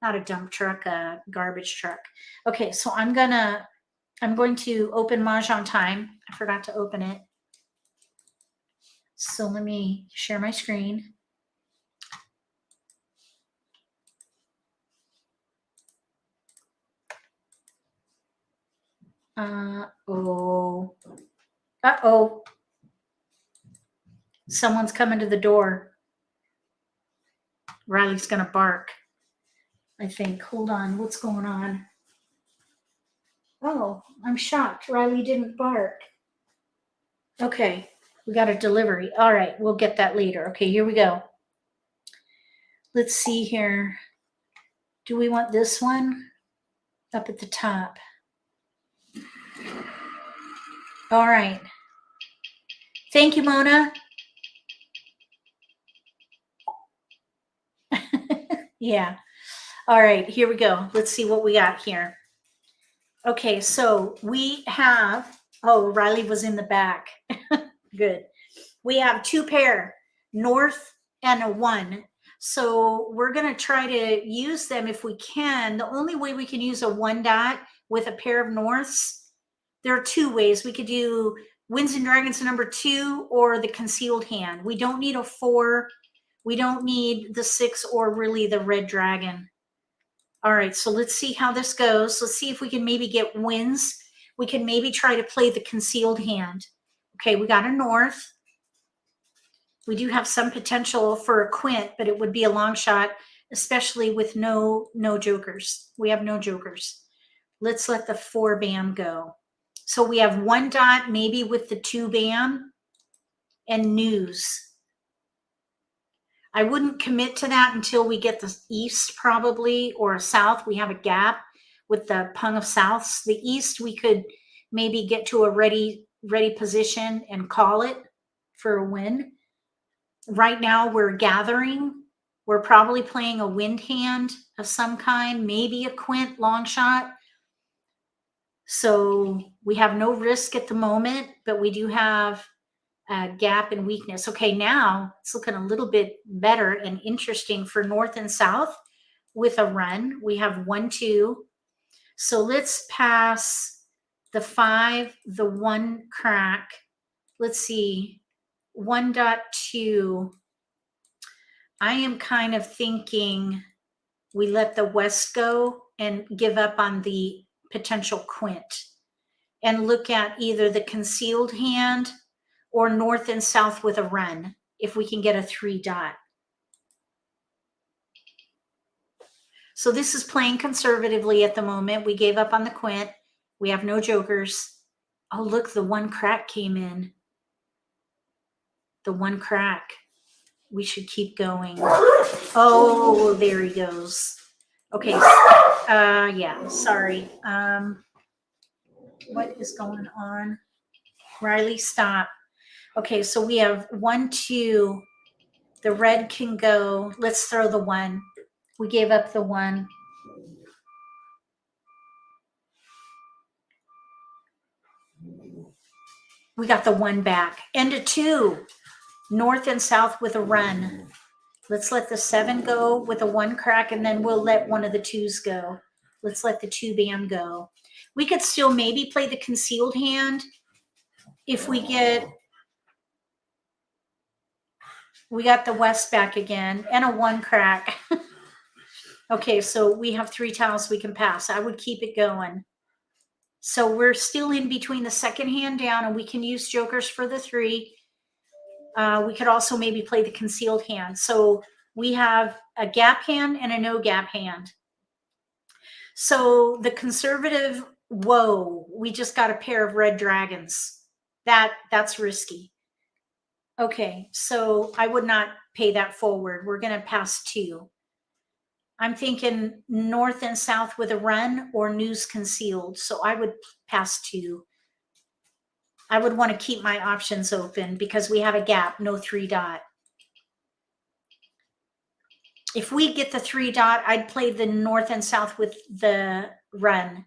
not a dump truck, a garbage truck. Okay, so I'm going to open Mahjong Time. I forgot to open it. So let me share my screen. Uh-oh. Someone's coming to the door. Riley's going to bark, I think. Hold on. What's going on? Oh, I'm shocked. Riley didn't bark. Okay. We got a delivery. All right. We'll get that later. Okay, here we go. Let's see here. Do we want this one up at the top? All right. Thank you, Mona. Yeah. All right, here we go. Let's see what we got here. Okay, so we have, oh, Riley was in the back. Good. We have two pair, north and a 1. So we're going to try to use them if we can. The only way we can use a 1 dot with a pair of norths, there are 2 ways. We could do Winds and Dragons number 2 or the concealed hand. We don't need a 4. We don't need the 6 or really the red dragon. All right, so let's see how this goes. Let's see if we can maybe get winds. We can maybe try to play the concealed hand. Okay, we got a north. We do have some potential for a quint, but it would be a long shot, especially with no jokers. We have no jokers. Let's let the 4 bam go. So we have 1 dot, maybe with the 2 bam and news. I wouldn't commit to that until we get the east probably, or a south. We have a gap with the pung of souths. The east, we could maybe get to a ready position and call it for a win. Right now we're gathering. We're probably playing a wind hand of some kind, maybe a quint long shot. So we have no risk at the moment, but we do have gap and weakness. Okay, now it's looking a little bit better and interesting for north and south with a run. We have 1, 2. So let's pass the 5, the 1 crack. Let's see, 1.2. I am kind of thinking we let the west go and give up on the potential quint and look at either the concealed hand or north and south with a run, if we can get a 3 dot. So this is playing conservatively at the moment. We gave up on the quint. We have no jokers. Oh, look, the 1 crack came in. The 1 crack. We should keep going. Oh, there he goes. Okay. Yeah, sorry. What is going on? Riley, stop. Okay, so we have 1, 2. The red can go. Let's throw the 1. We gave up the 1. We got the 1 back. And a 2. North and south with a run. Let's let the 7 go with a 1 crack, and then we'll let one of the 2s go. Let's let the 2 bam go. We could still maybe play the concealed hand if we get... We got the west back again and a 1 crack. Okay, so we have 3 tiles we can pass. I would keep it going. So we're still in between the second hand down, and we can use jokers for the 3. We could also maybe play the concealed hand. So we have a gap hand and a no gap hand. So the conservative, whoa, we just got a pair of red dragons. That's risky. Okay, so I would not pay that forward. We're going to pass 2. I'm thinking north and south with a run or news concealed. So I would pass 2. I would want to keep my options open because we have a gap, no 3 dot. If we get the 3 dot, I'd play the north and south with the run.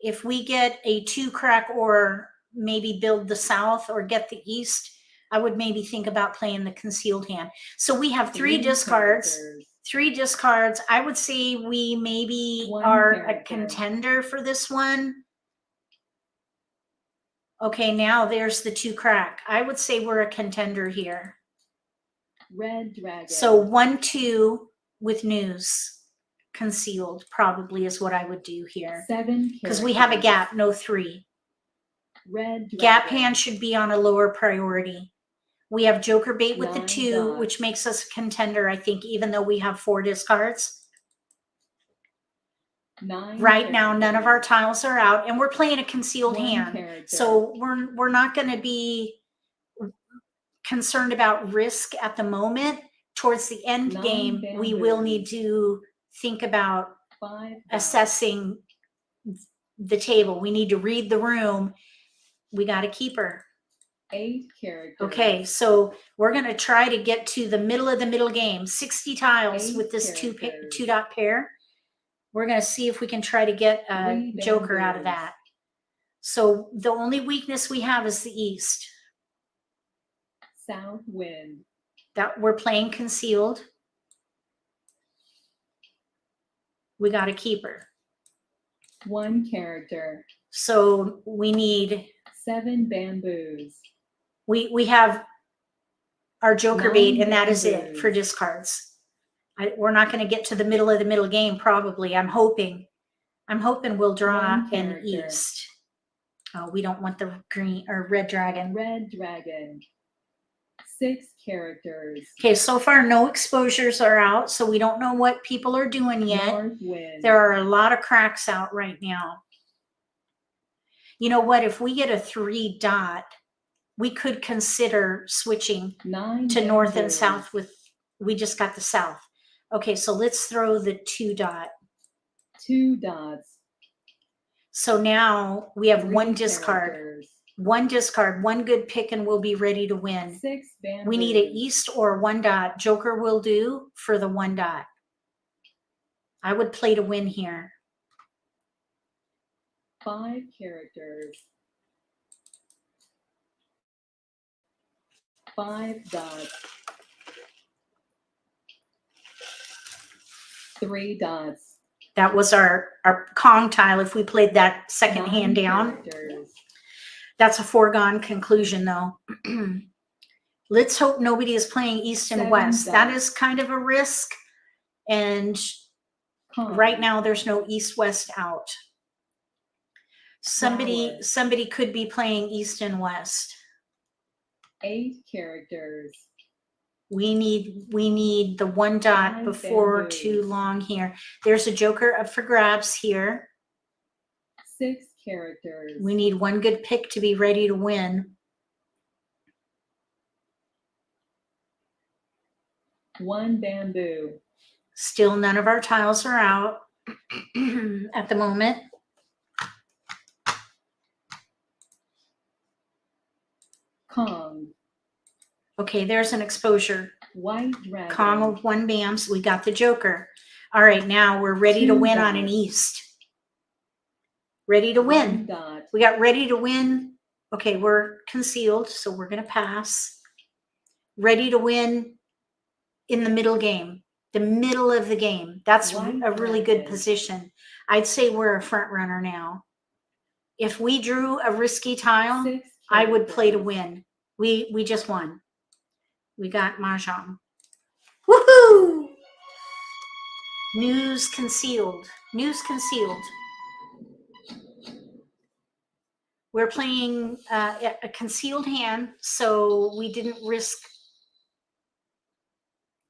If we get a 2 crack or maybe build the south or get the east, I would maybe think about playing the concealed hand. So we have 3 discards. 3 discards. I would say we maybe are a contender for this one. Okay, now there's the 2 crack. I would say we're a contender here. Red dragon. So 1, 2 with news concealed probably is what I would do here. 7 because we have a gap, no 3. Red dragon. Gap hand should be on a lower priority. We have joker bait with the 9 2, dots. which makes us a contender, I think, even though we have 4 discards. 9 Right now, none of our tiles are out, and we're playing a concealed 1 hand. character. So we're not going to be concerned about risk at the moment. Towards the end 9 game, we will bamboos. need to think about 5 dots. assessing the table. We need to read the room. We got a keeper. 8 characters. Okay, so we're going to try to get to the middle of the middle game. 60 tiles 8 with this characters. 2 dot pair. We're going to see if we can try to get a 3 joker out of bamboos. that. So the only weakness we have is the east. South wind. That we're playing concealed. We got a keeper. 1 character. So we need 7 bamboos. we have our joker 9 bait, and that is it bamboos. for discards. We're not going to get to the middle of the middle game probably. I'm hoping we'll draw 1 an character. east. Oh, we don't want the green or red dragon. Red dragon. 6 characters. Okay, so far no exposures are out, so we don't know what people are doing yet. North wind. There are a lot of cracks out right now. You know what? If we get a 3 dot, we could consider switching 9 to north and bamboos. south with, we just got the south. Okay, so let's throw the 2 dot. 2 dots. So now we have 3 1 discard. characters. 1 discard, 1 good pick, and we'll be ready to win. 6 bamboos. We need an east or 1 dot. Joker will do for the 1 dot. I would play to win here. 5 characters. 5 dots. 3 dots. That was our Kong tile if we played that second 9 hand down. characters. That's a foregone conclusion though. Let's hope nobody is playing east and 7 west. That dots. is kind of a risk. And Kong. right now there's no east-west out. Flower. Somebody could be playing east and west. 8 characters. We need the 1 dot 5 before bamboos. too long here. There's a joker up for grabs here. 6 characters. We need 1 good pick to be ready to win. 1 bamboo. Still none of our tiles are out at the moment. Kong. Okay, there's an exposure. White dragon. Kong with 1 bams. We got the joker. All right, now we're ready to 2 win on an dots. east. Ready to 1 win. dot. We got ready to win. Okay, we're concealed, so we're going to pass. Ready to win in the middle game. The middle of the game. That's White a really good dragon. position. I'd say we're a front runner now. If we drew a risky tile, 6 I would play to characters. win. We just won. We got Mahjong. Woohoo! News concealed. News concealed. We're playing a concealed hand, so we didn't risk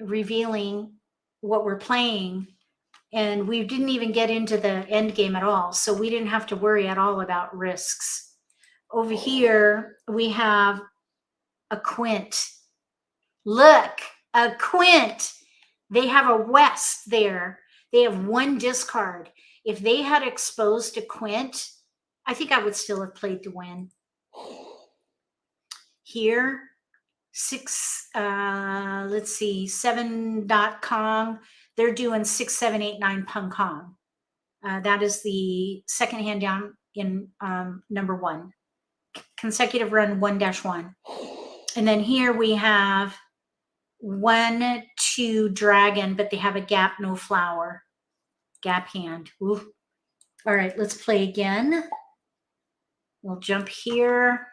revealing what we're playing. And we didn't even get into the end game at all, so we didn't have to worry at all about risks. Over here, we have a quint. Look, a quint. They have a west there. They have one discard. If they had exposed a quint, I think I would still have played to win. Here, let's see, 7.Kong. They're doing 6, 7, 8, 9 Pung Kong. That is the second hand down in number 1. Consecutive run 1-1. And then here we have 1, 2 dragon, but they have a gap, no flower. Gap hand. Ooh. All right, let's play again. We'll jump here.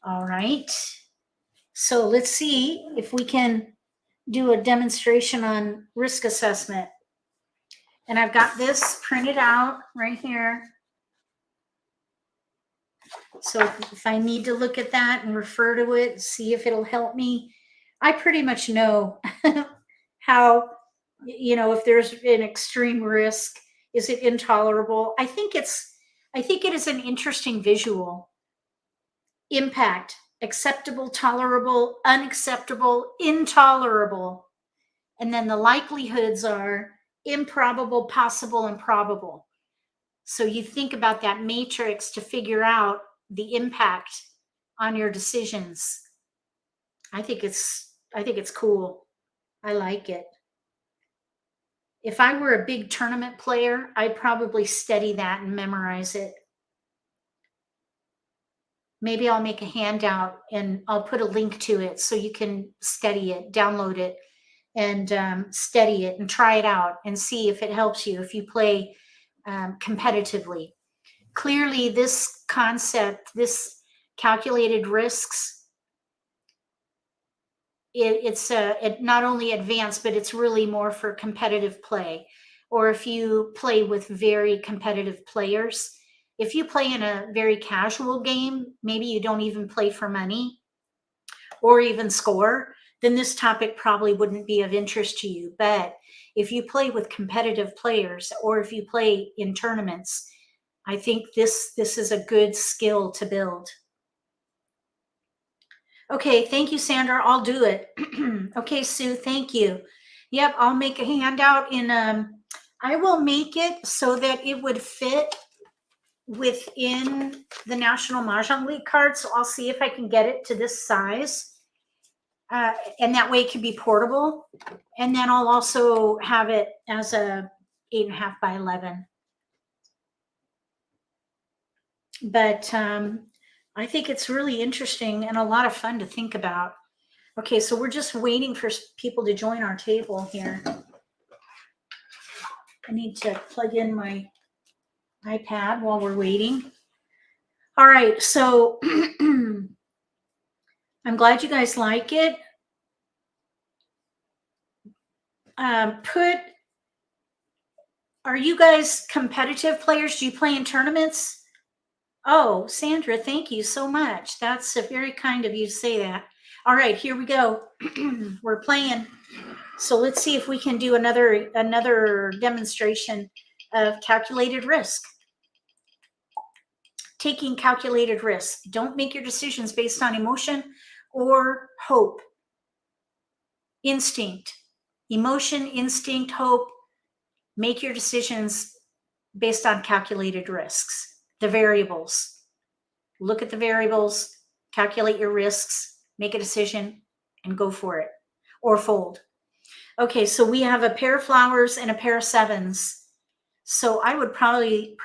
All right. So let's see if we can do a demonstration on risk assessment. And I've got this printed out right here. So if I need to look at that and refer to it, see if it'll help me, I pretty much know how, if there's an extreme risk, is it intolerable? I think it is an interesting visual. Impact, acceptable, tolerable, unacceptable, intolerable. And then the likelihoods are improbable, possible, and probable. So you think about that matrix to figure out the impact on your decisions. I think it's cool. I like it. If I were a big tournament player, I'd probably study that and memorize it. Maybe I'll make a handout and I'll put a link to it so you can study it, download it, and study it and try it out and see if it helps you if you play competitively. Clearly, this concept, this calculated risks, it's not only advanced, but it's really more for competitive play. Or if you play with very competitive players. If you play in a very casual game, maybe you don't even play for money or even score, then this topic probably wouldn't be of interest to you. But if you play with competitive players or if you play in tournaments, I think this is a good skill to build. Okay, thank you, Sandra. I'll do it. Okay, Sue, thank you. Yep, I'll make a handout in, I will make it so that it would fit within the National Mah Jongg League card. So I'll see if I can get it to this size. And that way it can be portable. And then I'll also have it as a 8.5 by 11. But I think it's really interesting and a lot of fun to think about. Okay, so we're just waiting for people to join our table here. I need to plug in my iPad while we're waiting. All right, so I'm glad you guys like it. Are you guys competitive players? Do you play in tournaments? Oh, Sandra, thank you so much. That's very kind of you to say that. All right, here we go. We're playing. So let's see if we can do another demonstration of calculated risk. Taking calculated risk. Don't make your decisions based on emotion or hope. Instinct. Emotion, instinct, hope. Make your decisions based on calculated risks. The variables. Look at the variables, calculate your risks, make a decision, and go for it. Or fold. Okay, so we have a pair of flowers and a pair of sevens. So I would probably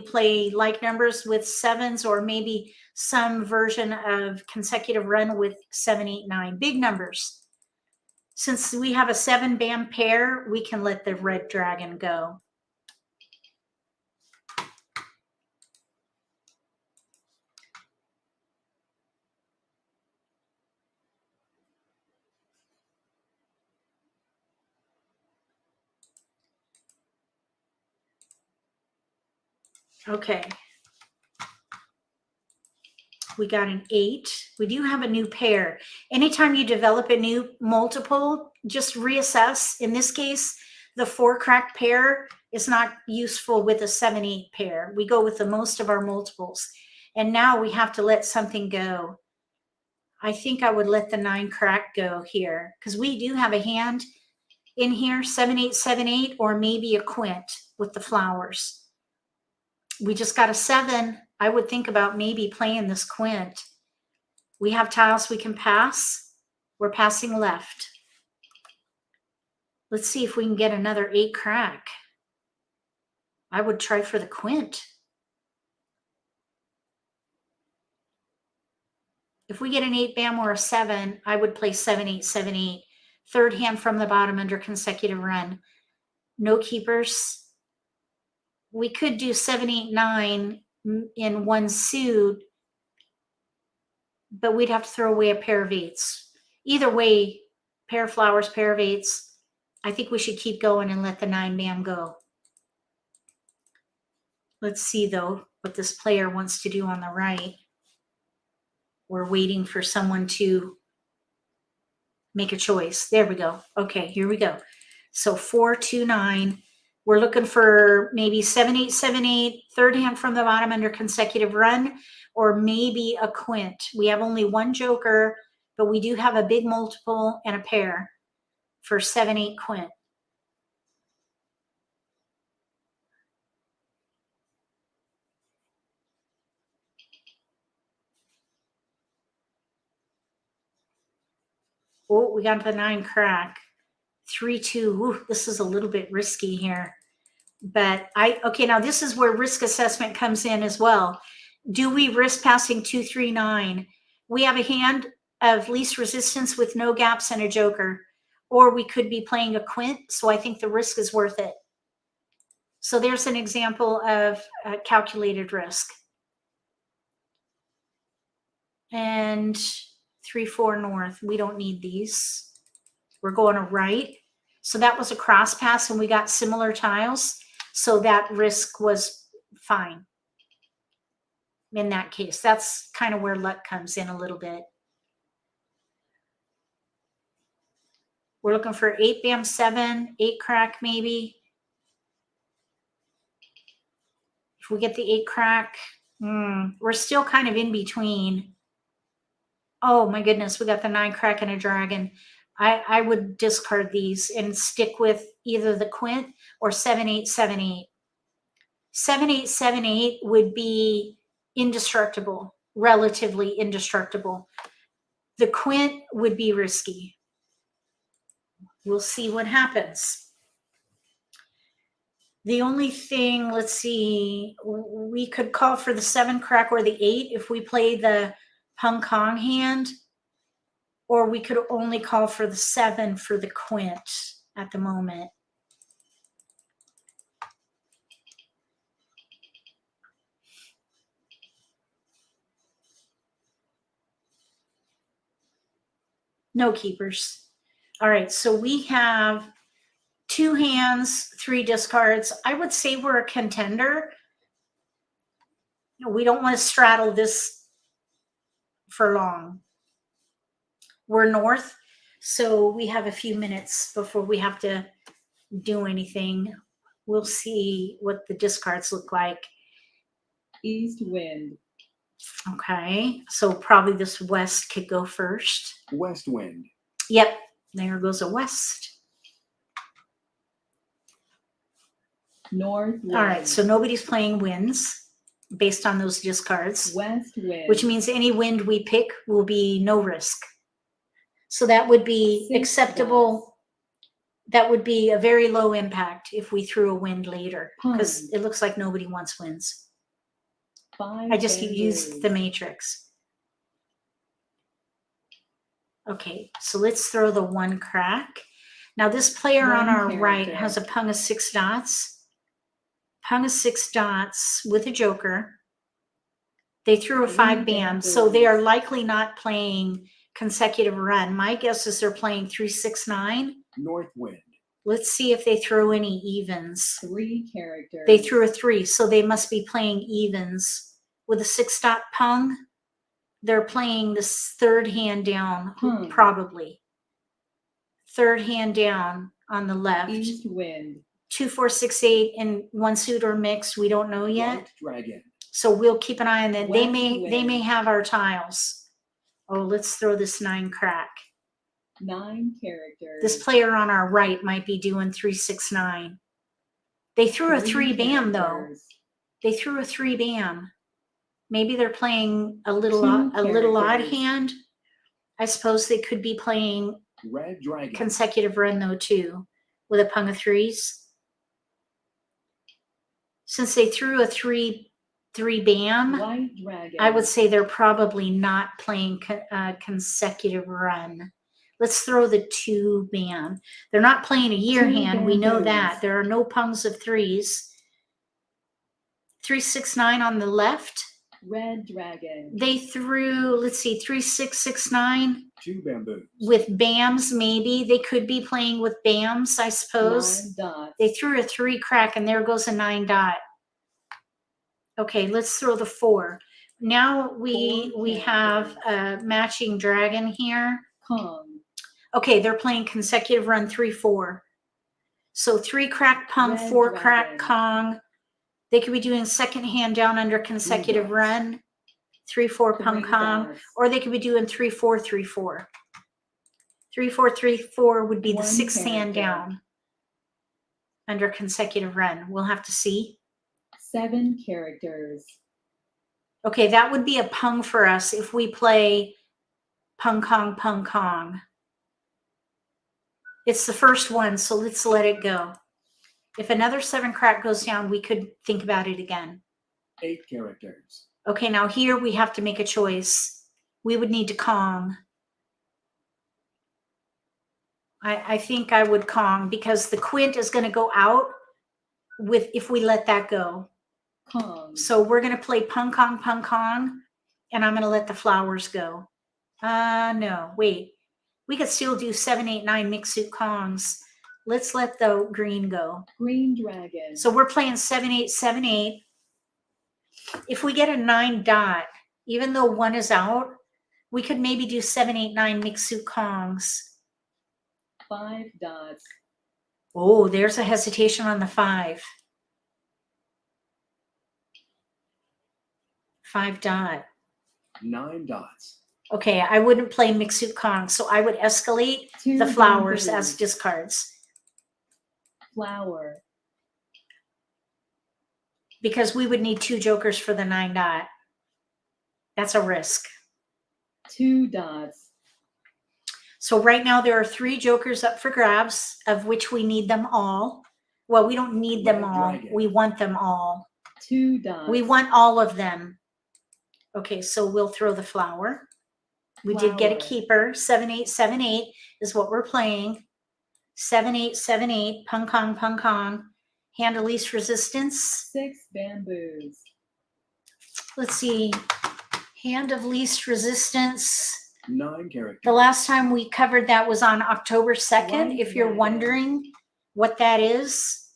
play like numbers with sevens, or maybe some version of consecutive run with 7, 8, 9. Big numbers. Since we have a 7-band pair, we can let the red dragon go. Okay. We got an 8. We do have a new pair. Anytime you develop a new multiple, just reassess. In this case, the 4 crack pair is not useful with a 7-8 pair. We go with the most of our multiples. And now we have to let something go. I think I would let the 9 crack go here because we do have a hand in here, 7-8, 7-8, or maybe a quint with the flowers. We just got a 7. I would think about maybe playing this quint. We have tiles we can pass. We're passing left. Let's see if we can get another 8 crack. I would try for the quint. If we get an 8 bam or a 7, I would play 7-8, 7-8. Third hand from the bottom under consecutive run. No keepers. We could do 7-8, 9 in one suit, but we'd have to throw away a pair of 8s. Either way, pair of flowers, pair of 8s. I think we should keep going and let the 9 bam go. Let's see, though, what this player wants to do on the right. We're waiting for someone to make a choice. There we go. Okay, here we go. So 4, 2, 9. We're looking for maybe 7-8, 7-8, third hand from the bottom under consecutive run, or maybe a quint. We have only one joker, but we do have a big multiple and a pair for 7-8 quint. Oh, we got the 9 crack. 3, 2. Ooh, this is a little bit risky here. But okay, now this is where risk assessment comes in as well. Do we risk passing 2, 3, 9? We have a hand of least resistance with no gaps and a joker. Or we could be playing a quint, so I think the risk is worth it. So there's an example of calculated risk. And 3, 4 north. We don't need these. We're going to right. So that was a cross pass, and we got similar tiles. So that risk was fine in that case. That's kind of where luck comes in a little bit. We're looking for 8 bam 7, 8 crack maybe. If we get the 8 crack, we're still kind of in between. Oh my goodness, we got the 9 crack and a dragon. I would discard these and stick with either the quint or 7-8, 7-8. 7-8, 7-8 would be indestructible, relatively indestructible. The quint would be risky. We'll see what happens. The only thing, let's see, we could call for the 7 crack or the 8 if we play the Hong Kong hand, or we could only call for the 7 for the quint at the moment. No keepers. All right, so we have 2 hands, 3 discards. I would say we're a contender. We don't want to straddle this for long. We're north, so we have a few minutes before we have to do anything. We'll see what the discards look like. East wind. Okay, so probably this west could go first. West wind. Yep, there goes a west. North wind. All right, so nobody's playing winds based on those discards. West wind. Which means any wind we pick will be no risk. So that would be 6 acceptable. dots. That would be a very low impact if we threw a wind later, because Pond. it looks like nobody wants winds. 5 I just bamboos. used the matrix. Okay, so let's throw the 1 crack. Now this player on 1 our right character. has a pung of 6 dots. Pung of 6 dots with a joker. They threw a 5 3 bam, so they are bamboos. likely not playing consecutive run. My guess is they're playing 3, 6, 9. North wind. Let's see if they throw any evens. 3 characters. They threw a 3, so they must be playing evens. With a 6 dot pung, they're playing this third hand down, Pung. probably. Third hand down. on the left. East wind. 2, 4, 6, 8 in one suit or mix. We don't know yet. White dragon. So we'll keep an eye on that. They West may wind. have our tiles. Oh, let's throw this 9 crack. 9 characters. This player on our right might be doing 3, 6, 9. They threw a 3 bam though. characters. They threw a 3 bam. Maybe they're playing a little 2 odd characters. hand. I suppose they could be playing Red dragon. consecutive run though too, with a pung of 3s. Since they threw a 3 bam, White dragon. I would say they're probably not playing consecutive run. Let's throw the 2 bam. They're not playing a year 2 hand. We know that. bamboos. There are no pungs of 3s. 3, 6, 9 on the left. Red dragon. They threw, let's see, 3, 6, 6, 9 2 bamboos. with bams. Maybe they could be playing with bams, I suppose. 9 dots. They threw a 3 crack and there goes a 9 dot. Okay, let's throw the 4. Now we 4 have a matching dragon here. Kong. Okay, they're playing consecutive run 3, 4. So 3 crack pung, Red 4 crack dragon. Kong. They could be doing second hand down under consecutive dots. run, 3, 4 pung 3 Kong, dots. or they could be doing 3, 4, 3, 4. 3, 4, 3, 4 would be the 1 6th hand character. down under consecutive run. We'll have to see. 7 characters. Okay, that would be a pung for us if we play pung Kong, pung Kong. It's the first one, so let's let it go. If another 7 crack goes down, we could think about it again. 8 characters. Okay, now here we have to make a choice. We would need to Kong. I think I would Kong because the quint is going to go out with if we let that go. Kong. So we're going to play pung Kong, and I'm going to let the flowers go. No, wait. We could still do 7, 8, 9 mixed suit Kongs. Let's let the green go. Green dragon. So we're playing 7, 8, 7, 8. If we get a 9 dot, even though 1 is out, we could maybe do 7, 8, 9 mixed suit Kongs. 5 dots. Oh, there's a hesitation on the 5. 5 dot. 9 dots. Okay, I wouldn't play mixed suit Kong, so I would escalate 2 the flowers bamboos. as discards Flower. because we would need 2 jokers for the 9 dot. That's a risk. 2 dots. So right now there are 3 jokers up for grabs, of which we need them all. Well, we don't need them Red all. dragon. We want them all. 2 dots. We want all of them. Okay, so we'll throw the flower. We did get a Flower. keeper. 7, 8, 7, 8 is what we're playing. 7, 8, 7, 8. Pung Kong. Hand of least resistance. 6 bamboos. Let's see. Hand of least resistance. 9 characters. The last time we covered that was on October 2nd. White If you're dragon. wondering what that is,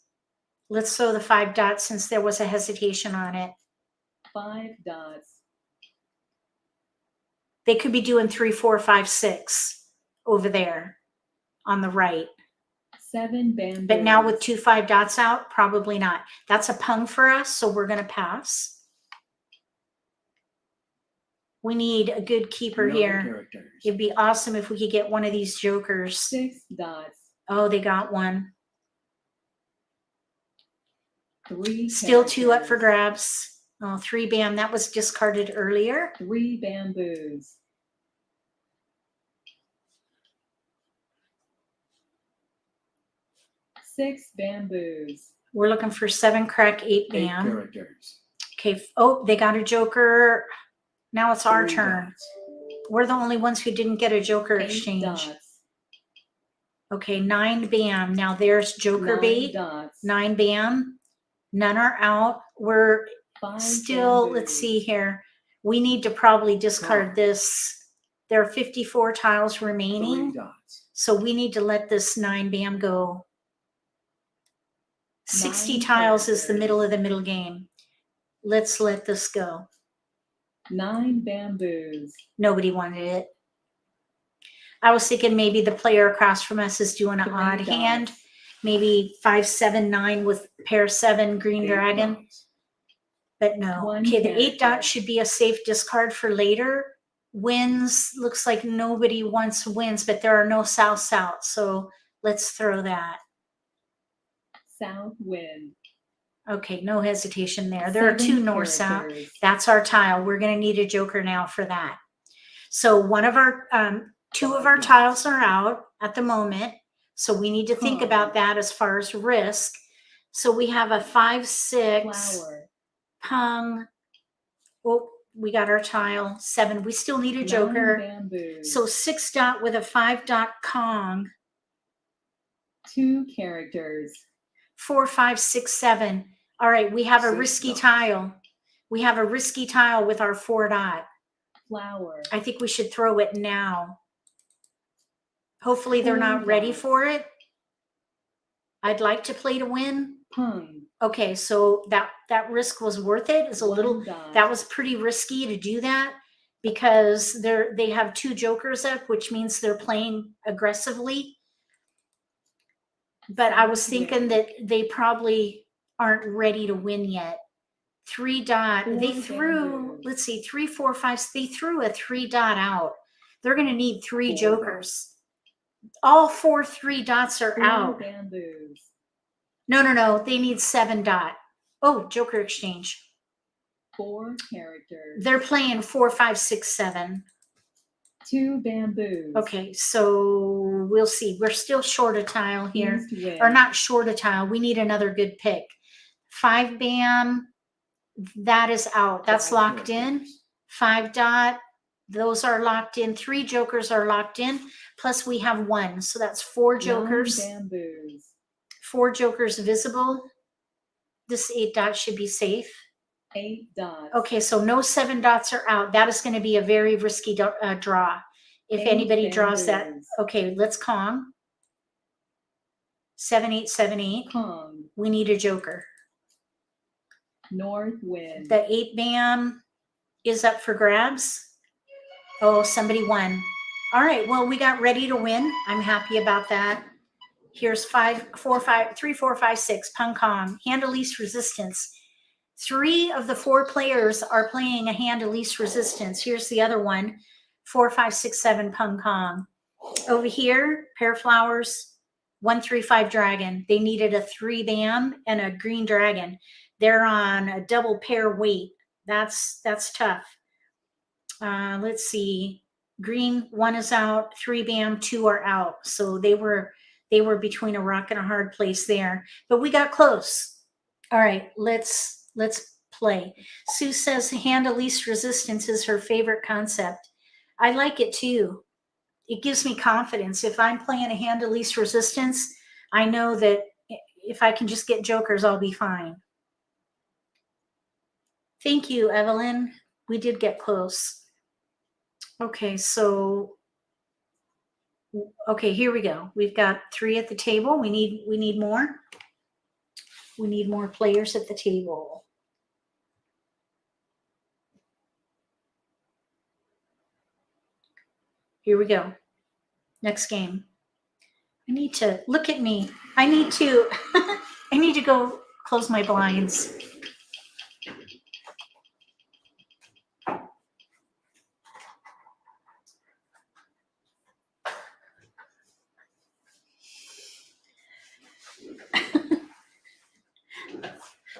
let's throw the 5 dots since there was a hesitation on it. 5 dots. They could be doing 3, 4, 5, 6 over there on the right. 7 bamboos. But now with 2 5 dots out, probably not. That's a pung for us, so we're going to pass. We need a good keeper 9 here. characters. It'd be awesome if we could get one of these jokers. 6 dots. Oh, they got one. 3 Still 2 up for characters. grabs. Oh, 3 bam. That was discarded earlier. 3 bamboos. 6 bamboos. We're looking for 7 crack, 8 8 bam. characters. Okay. Oh, they got a joker. Now it's our 3 turn. dots. We're the only ones who didn't get a joker 8 exchange. dots. Okay, 9 bam. Now there's joker 9 bait. dots. 9 bam. None are out. We're 5 still, bamboos. let's see here. We need to probably discard this. There are 54 tiles 3 remaining. dots. So we need to let this 9 bam go. 60 9 tiles is the characters. middle of the middle game. Let's let this go. 9 bamboos. Nobody wanted it. I was thinking maybe the player across from us is doing an 3 odd hand. dots. maybe 5, 7, 9 with pair 7 green 8 dragon. dots. But no. One Okay, the 8 character. dot should be a safe discard for later. Winds, looks like nobody wants winds, but there are no south. So let's throw that. South wind. Okay, no hesitation there. There are 7 2 north south. characters. That's our tile. We're going to need a joker now for that. So one of our 2 of our Dots. tiles are out at the moment. So we need to think Pung. about that as far as risk. So we have a 5, 6 Flower. pung. Oh, we got our tile 7. We still need a 9 joker. bamboos. So 6 dot with a 5 dot Kong. 2 characters. 4, 5, 6, 7. All right, we have a 6 risky dots. tile. We have a risky tile with our 4 dot. Flower. I think we should throw it now. Hopefully they're 4 not ready dots. for it. I'd like to play to win. Pung. Okay, so that risk was worth it. It's a 1 little, dot. that was pretty risky to do that because they have 2 jokers up, which means they're playing aggressively. But I was South thinking wind. that they probably aren't ready to win yet. 3 dot, 4 they threw, bamboos. let's see, 3, 4, 5, they threw a 3 dot out. They're going to need 3 4 jokers. All 4 3 dots are 4 out. bamboos. No, they need 7 dot. Oh, joker exchange. 4 characters. They're playing 4, 5, 6, 7. 2 bamboos. Okay, so we'll see. We're still short a tile here. East wind. Or not short a tile. We need another good pick. 5 bam. That is out. That's 5 locked in. characters. 5 dot. Those are locked in. 3 jokers are locked in. Plus we have 1. So that's 4 jokers. 9 bamboos. 4 jokers visible. This 8 dot should be safe. 8 dots. Okay, so no 7 dots are out. That is going to be a very risky draw. If 8 anybody draws that. bamboos. Okay, let's Kong. 7, 8, 7, 8. Kong. We need a joker. North wind. The 8 bam is up for grabs. Oh, somebody won. All right, well, we got ready to win. I'm happy about that. Here's 5, 4, 5, 3, 4, 5, 6. Pung Kong. Hand of least resistance. 3 of the 4 players are playing a hand of least resistance. Here's the other one. 4, 5, 6, 7. Pung Kong. Over here, pair flowers. 1, 3, 5 dragon. They needed a 3 bam and a green dragon. They're on a double pair weight. That's tough. Let's see. Green 1 is out. 3 bam, 2 are out. So they were between a rock and a hard place there. But we got close. All right, let's play. Sue says hand of least resistance is her favorite concept. I like it too. It gives me confidence. If I'm playing a hand of least resistance, I know that if I can just get jokers, I'll be fine. Thank you, Evelyn. We did get close. Okay, so okay, here we go. We've got 3 at the table. We need more. We need more players at the table. Here we go. Next game. I need to look at me. I need to I need to go close my blinds.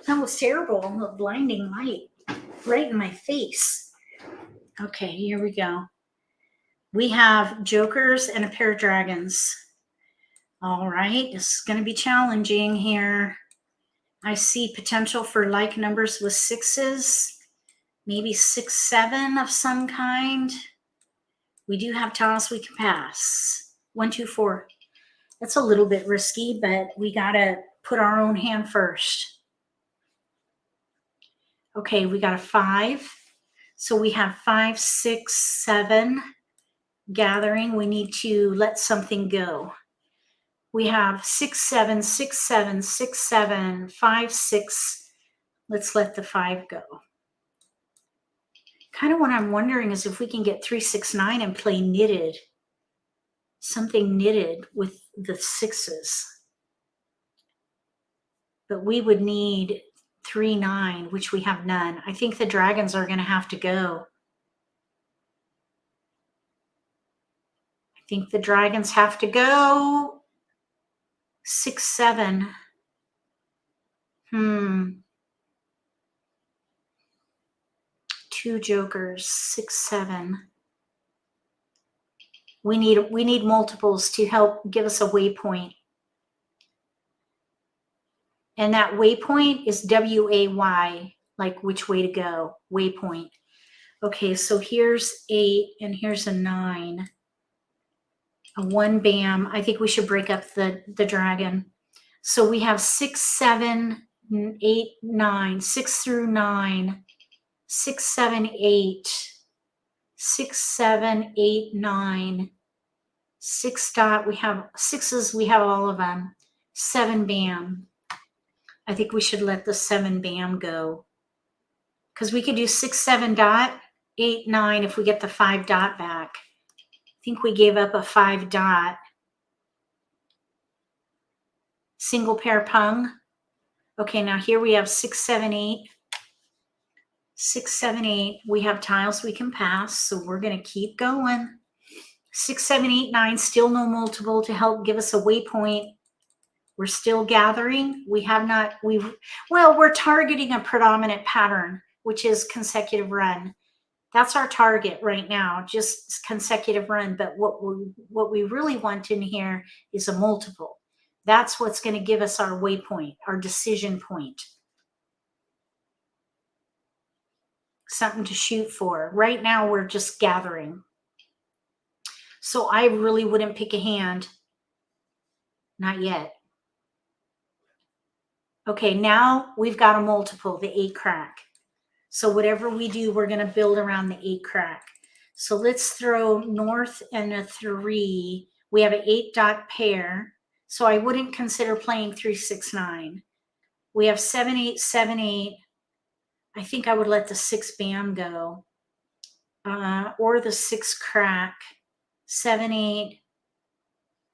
That was terrible. The blinding light right in my face. Okay, here we go. We have jokers and a pair of dragons. All right, this is going to be challenging here. I see potential for like numbers with 6s, maybe 6, 7 of some kind. We do have tiles we can pass. 1, 2, 4. That's a little bit risky, but we got to put our own hand first. Okay, we got a 5. So we have 5, 6, 7 gathering. We need to let something go. We have 6, 7, 6, 7, 6, 7, 5, 6. Let's let the 5 go. Kind of what I'm wondering is if we can get 3, 6, 9 and play knitted. Something knitted with the 6s. but we would need 3, 9, which we have none. I think the dragons are going to have to go. I think the dragons have to go. 6, 7. 2 jokers. 6, 7. We need multiples to help give us a waypoint. And that waypoint is W-A-Y, like which way to go, waypoint. Okay, so here's 8 and here's a 9. A 1 bam. I think we should break up the dragon. So we have 6, 7, 8, 9, 6 through 9, 6, 7, 8, 6, 7, 8, 9, 6 dot. We have 6s, we have all of them. 7 bam. I think we should let the 7 bam go. Because we could do 6, 7 dot, 8, 9 if we get the 5 dot back. I think we gave up a 5 dot. Single pair pung. Okay, now here we have 6, 7, 8. 6, 7, 8. We have tiles we can pass, so we're going to keep going. 6, 7, 8, 9. Still no multiple to help give us a waypoint. We're still gathering. We have not, we're targeting a predominant pattern, which is consecutive run. That's our target right now, just consecutive run. But what we really want in here is a multiple. That's what's going to give us our waypoint, our decision point. Something to shoot for. Right now, we're just gathering. So I really wouldn't pick a hand. Not yet. Okay, now we've got a multiple, the 8 crack. So whatever we do, we're going to build around the 8 crack. So let's throw north and a 3. We have an 8 dot pair. So I wouldn't consider playing 3, 6, 9. We have 7, 8, 7, 8. I think I would let the 6 bam go. Or the 6 crack. 7, 8,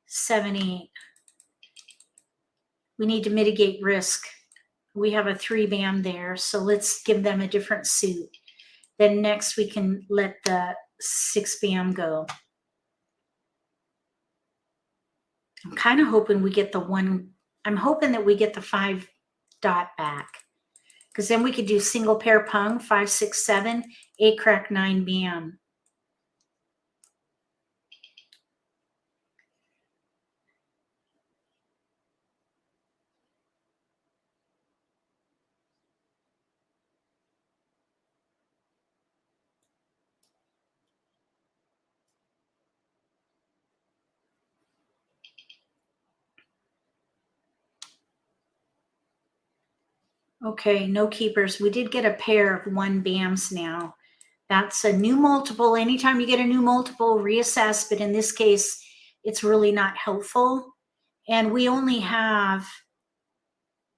7, 8. We need to mitigate risk. We have a 3 bam there, so let's give them a different suit. Then next we can let the 6 bam go. I'm kind of hoping we get the 1. I'm hoping that we get the 5 dot back, because then we could do single pair pung, 5, 6, 7, 8 crack, 9 bam. Okay, no keepers. We did get a pair of 1 bams now. That's a new multiple. Anytime you get a new multiple, reassess. But in this case, it's really not helpful. And we only have,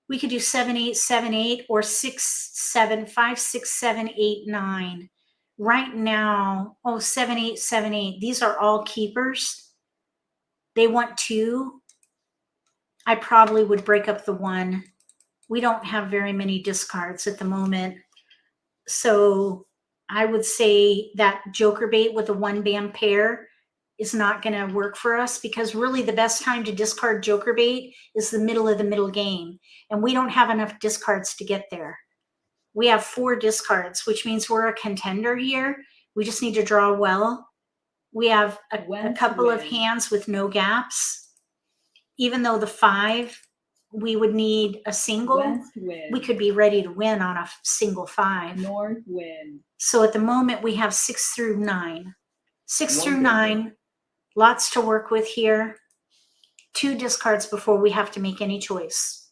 we could do 7, 8, 7, 8, or 6, 7, 5, 6, 7, 8, 9. Right now, 7, 8, 7, 8. These are all keepers. They want 2. I probably would break up the 1. We don't have very many discards at the moment. So I would say that joker bait with a 1 bam pair is not going to work for us, because really the best time to discard joker bait is the middle of the middle game. And we don't have enough discards to get there. We have 4 discards, which means we're a contender here. We just need to draw well. We have a couple of hands with no gaps. Even though the 5, we would need a single. We could be ready to win on a single 5. North wind. So at the moment we have 6 through 9. 6 through 9, number. lots to work with here. 2 discards before we have to make any choice.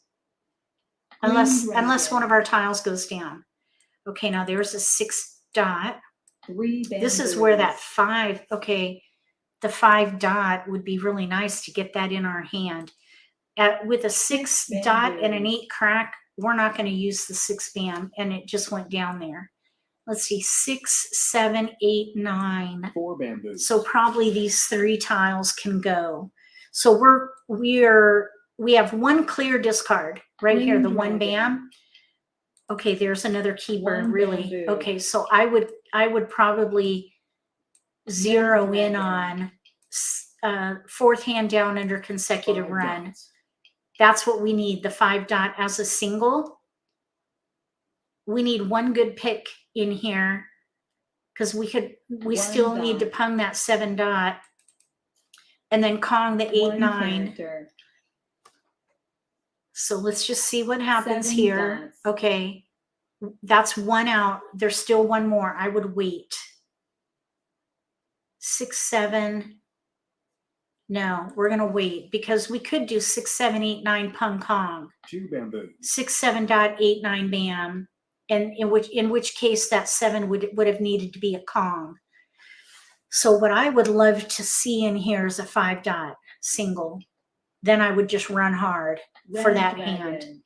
Unless one of our tiles goes down. Okay, now there's a 6 dot. 3 This is where that 5, okay, the 5 dot would be really nice to get that in our hand. With a 6 dot and an 8 crack, we're not going to use the 6 bam, and it just went down there. Let's see, 6, 7, 8, 9. 4 bamboos. So probably these 3 tiles can go. So we're we have one clear discard right here, the one Dragon. bam. Okay, there's another keeper, One really. bamboo. Okay, so I would probably zero in Dragon. on fourth hand down under consecutive 5 run. dots. That's what we need, the 5 dot as a single. We need one good pick in here because we One still need to dot. pung that 7 dot and then Kong the 8, One 9. character. So let's just see what happens 7 here. dots. Okay, that's one out. There's still one more. I would wait. 6, 7. No, we're gonna wait because we could do 6, 7, 8, 9 pung Kong. 2 bamboos. 6, 7 dot 8, 9 bam. And in which case that 7 would have needed to be a Kong. So what I would love to see in here is a 5 dot single. Then I would just run hard for Red that dragon. hand.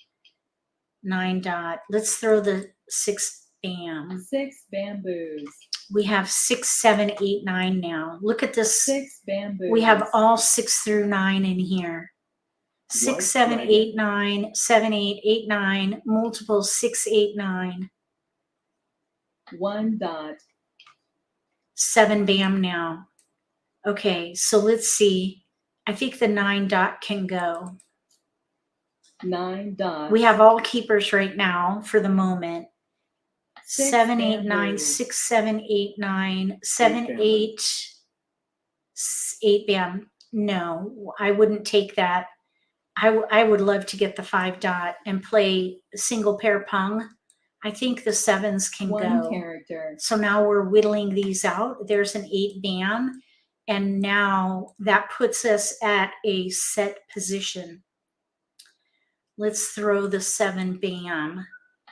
9 dot. Let's throw the 6 bam. 6 bamboos. We have 6, 7, 8, 9 now. Look at this. 6 bamboos. We have all 6 through 9 in here. 6, White 7, dragon. 8, 9, 7, 8, 8, 9, multiple 6, 8, 9. 1 dot. 7 bam now. Okay, so let's see. I think the 9 dot can go. 9 dots. We have all keepers right now for the moment. 6 7, 8, 9, bamboos. 6, 7, 8, 9, 7, bam. 8, 8 bam. No, I wouldn't take that. I would love to get the 5 dot and play single pair pung. I think the 7s can 1 go. character. So now we're whittling these out. There's an 8 bam. And now that puts us at a set position. Let's throw the 7 bam.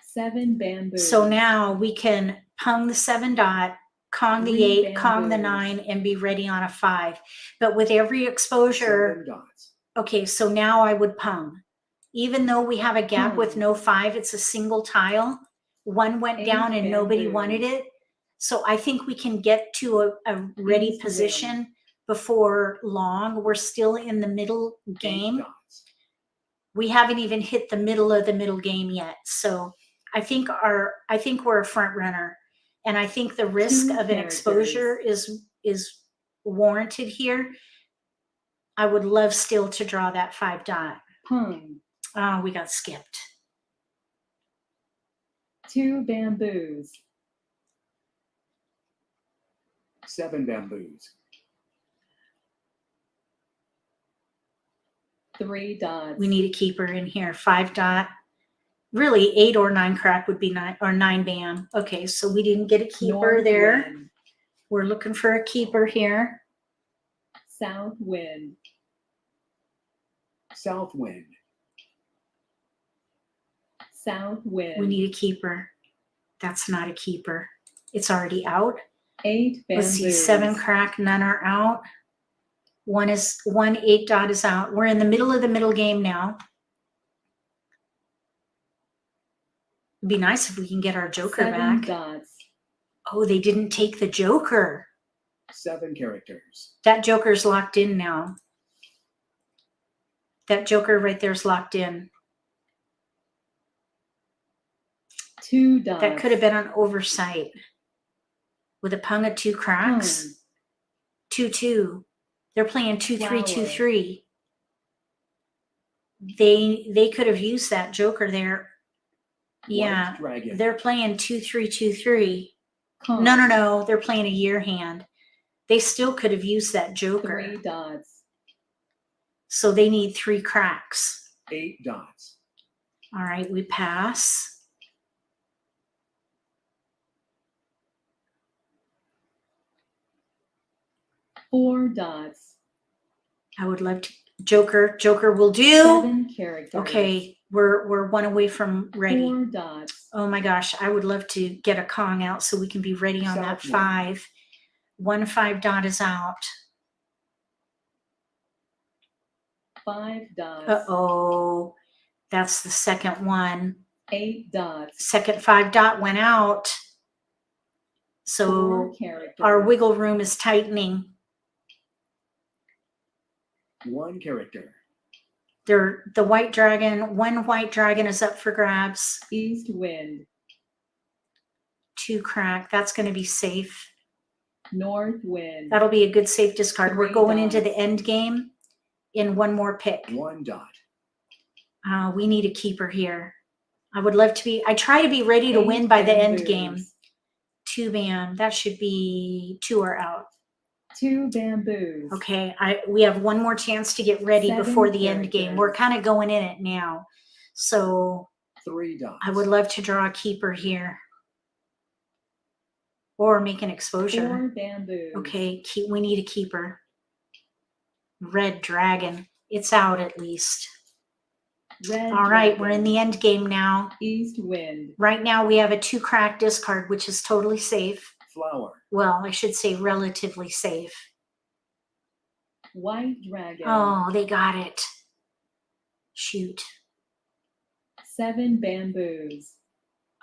7 bamboos. So now we can pung the 7 dot, Kong the 3 8, Kong the bamboos. 9, and be ready on a 5. But with every exposure, 7 dots. okay, so now I would pung. Even though we have a gap with Pung. no 5, it's a single tile. One went 8 down and nobody bamboos. wanted it. So I think we can get to a ready East position before long. We're still in the middle 8 game. dots. We haven't even hit the middle of the middle game yet. So I think we're a front runner. And I think the risk 2 of an characters. exposure is warranted here. I would love still to draw that 5 dot. Pung. Oh, we got skipped. 2 bamboos. 7 bamboos. 3 dots. We need a keeper in here. 5 dot. Really, 8 or 9 crack would be 9 or 9 bam. Okay, so we didn't get a keeper North there. wind. We're looking for a keeper here. South wind. South wind. South wind. We need a keeper. That's not a keeper. It's already out. 8 bamboos. Let's see, 7 crack, none are out. 1 8 dot is out. We're in the middle of the middle game now. It'd be nice if we can get our joker 7 back. dots. Oh, they didn't take the joker. 7 characters. That joker's locked in now. That joker right there's locked in. 2 dots. That could have been an oversight. With a pung of 2 cracks. Pung. 2 2. They're playing 2 3 2 Flower. 3. They could have used that joker there. Yeah, White dragon. they're playing 2 3 2 3. Kong. No. They're playing a year hand. They still could have used that joker. 3 dots. So they need 3 cracks. 8 dots. All right, we pass. Four dots. I would love to. Joker will do. 7 characters. Okay, we're 1 away from ready. 4 dots. Oh my gosh, I would love to get a Kong out so we can be ready on that South 5. 1 5 dot is out. 5 dots. Uh-oh, that's the second one. 8 dots. Second 5 dot went out. 4 So characters. our wiggle room is tightening. 1 character. the white dragon, one white dragon is up for grabs. East wind. 2 crack. That's going to be safe. North wind. That'll be a good safe discard. We're 3 going into the dots. end game in 1 more pick. 1 dot. We need a keeper here. I would love to be, I try to be ready to 8 win by the end bamboos. game. 2 bam. That should be 2 are out. 2 bamboos. Okay, we have 1 more chance to get ready 7 before the end game. We're characters. kind of going in it now. So 3 dots. I would love to draw a keeper here. Or make an exposure. 4 bamboos. Okay, we need a keeper. Red dragon. It's out at least. Red All right, dragon. we're in the end game now. East wind. Right now we have a 2 crack discard, which is totally safe. Flower. Well, I should say relatively safe. White dragon. Oh, they got it. Shoot. 7 bamboos.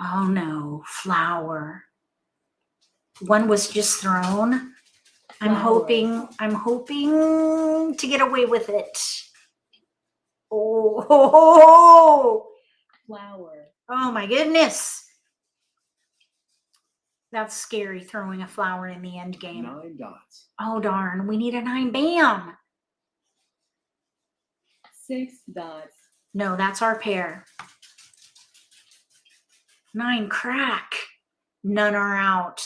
Oh no, flower. 1 was just thrown. I'm Flower. hoping to get away with it. Oh, Flower. oh my goodness. That's scary, throwing a flower in the end game. 9 dots. Oh darn, we need a 9 bam. 6 dots. No, that's our pair. 9 crack. None are out.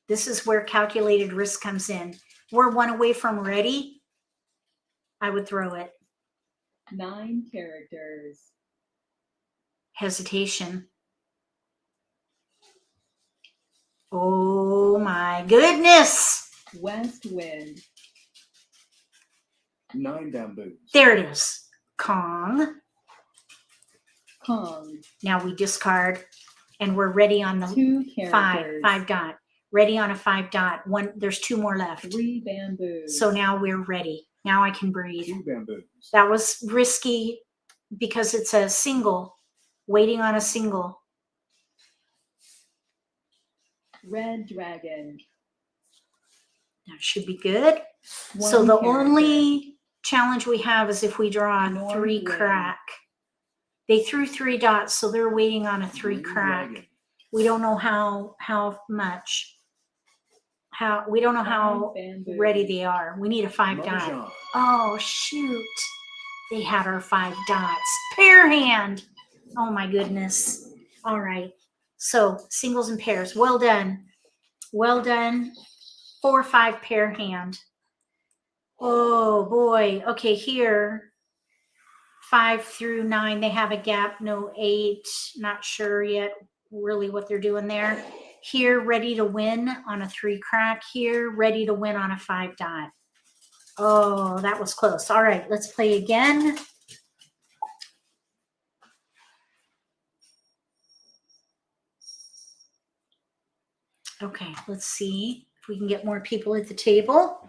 This is where calculated risk comes in. We're 1 away from ready. I would throw it. 9 characters. Hesitation. Oh my goodness. West wind. 9 bamboos. There it is. Kong. Kong. Now we discard and we're ready on the 2 characters. 5 dot. Ready on a 5 dot. There's 2 more left. 3 bamboos. So now we're ready. Now I can breathe. 2 bamboos. That was risky because it's a single, waiting on a single. Red dragon. That should be good. 1 So the character. only challenge we have is if we draw a North 3 wind. crack. They threw 3 dots, so they're waiting on a 3 Green crack. dragon. We don't know how much. We don't know 5 how bamboos. ready they are. We need a 5 dot. Mahjong. Oh shoot. They had our 5 dots. Pair hand. Oh my goodness. All right. So singles and pairs. Well done. Well done. 4-5 pair hand. Oh boy. Okay, here 5 through 9, they have a gap. No 8. Not sure yet really what they're doing there. Here, ready to win on a 3 crack. Here, ready to win on a 5 dot. Oh, that was close. All right, let's play again. Okay, let's see if we can get more people at the table.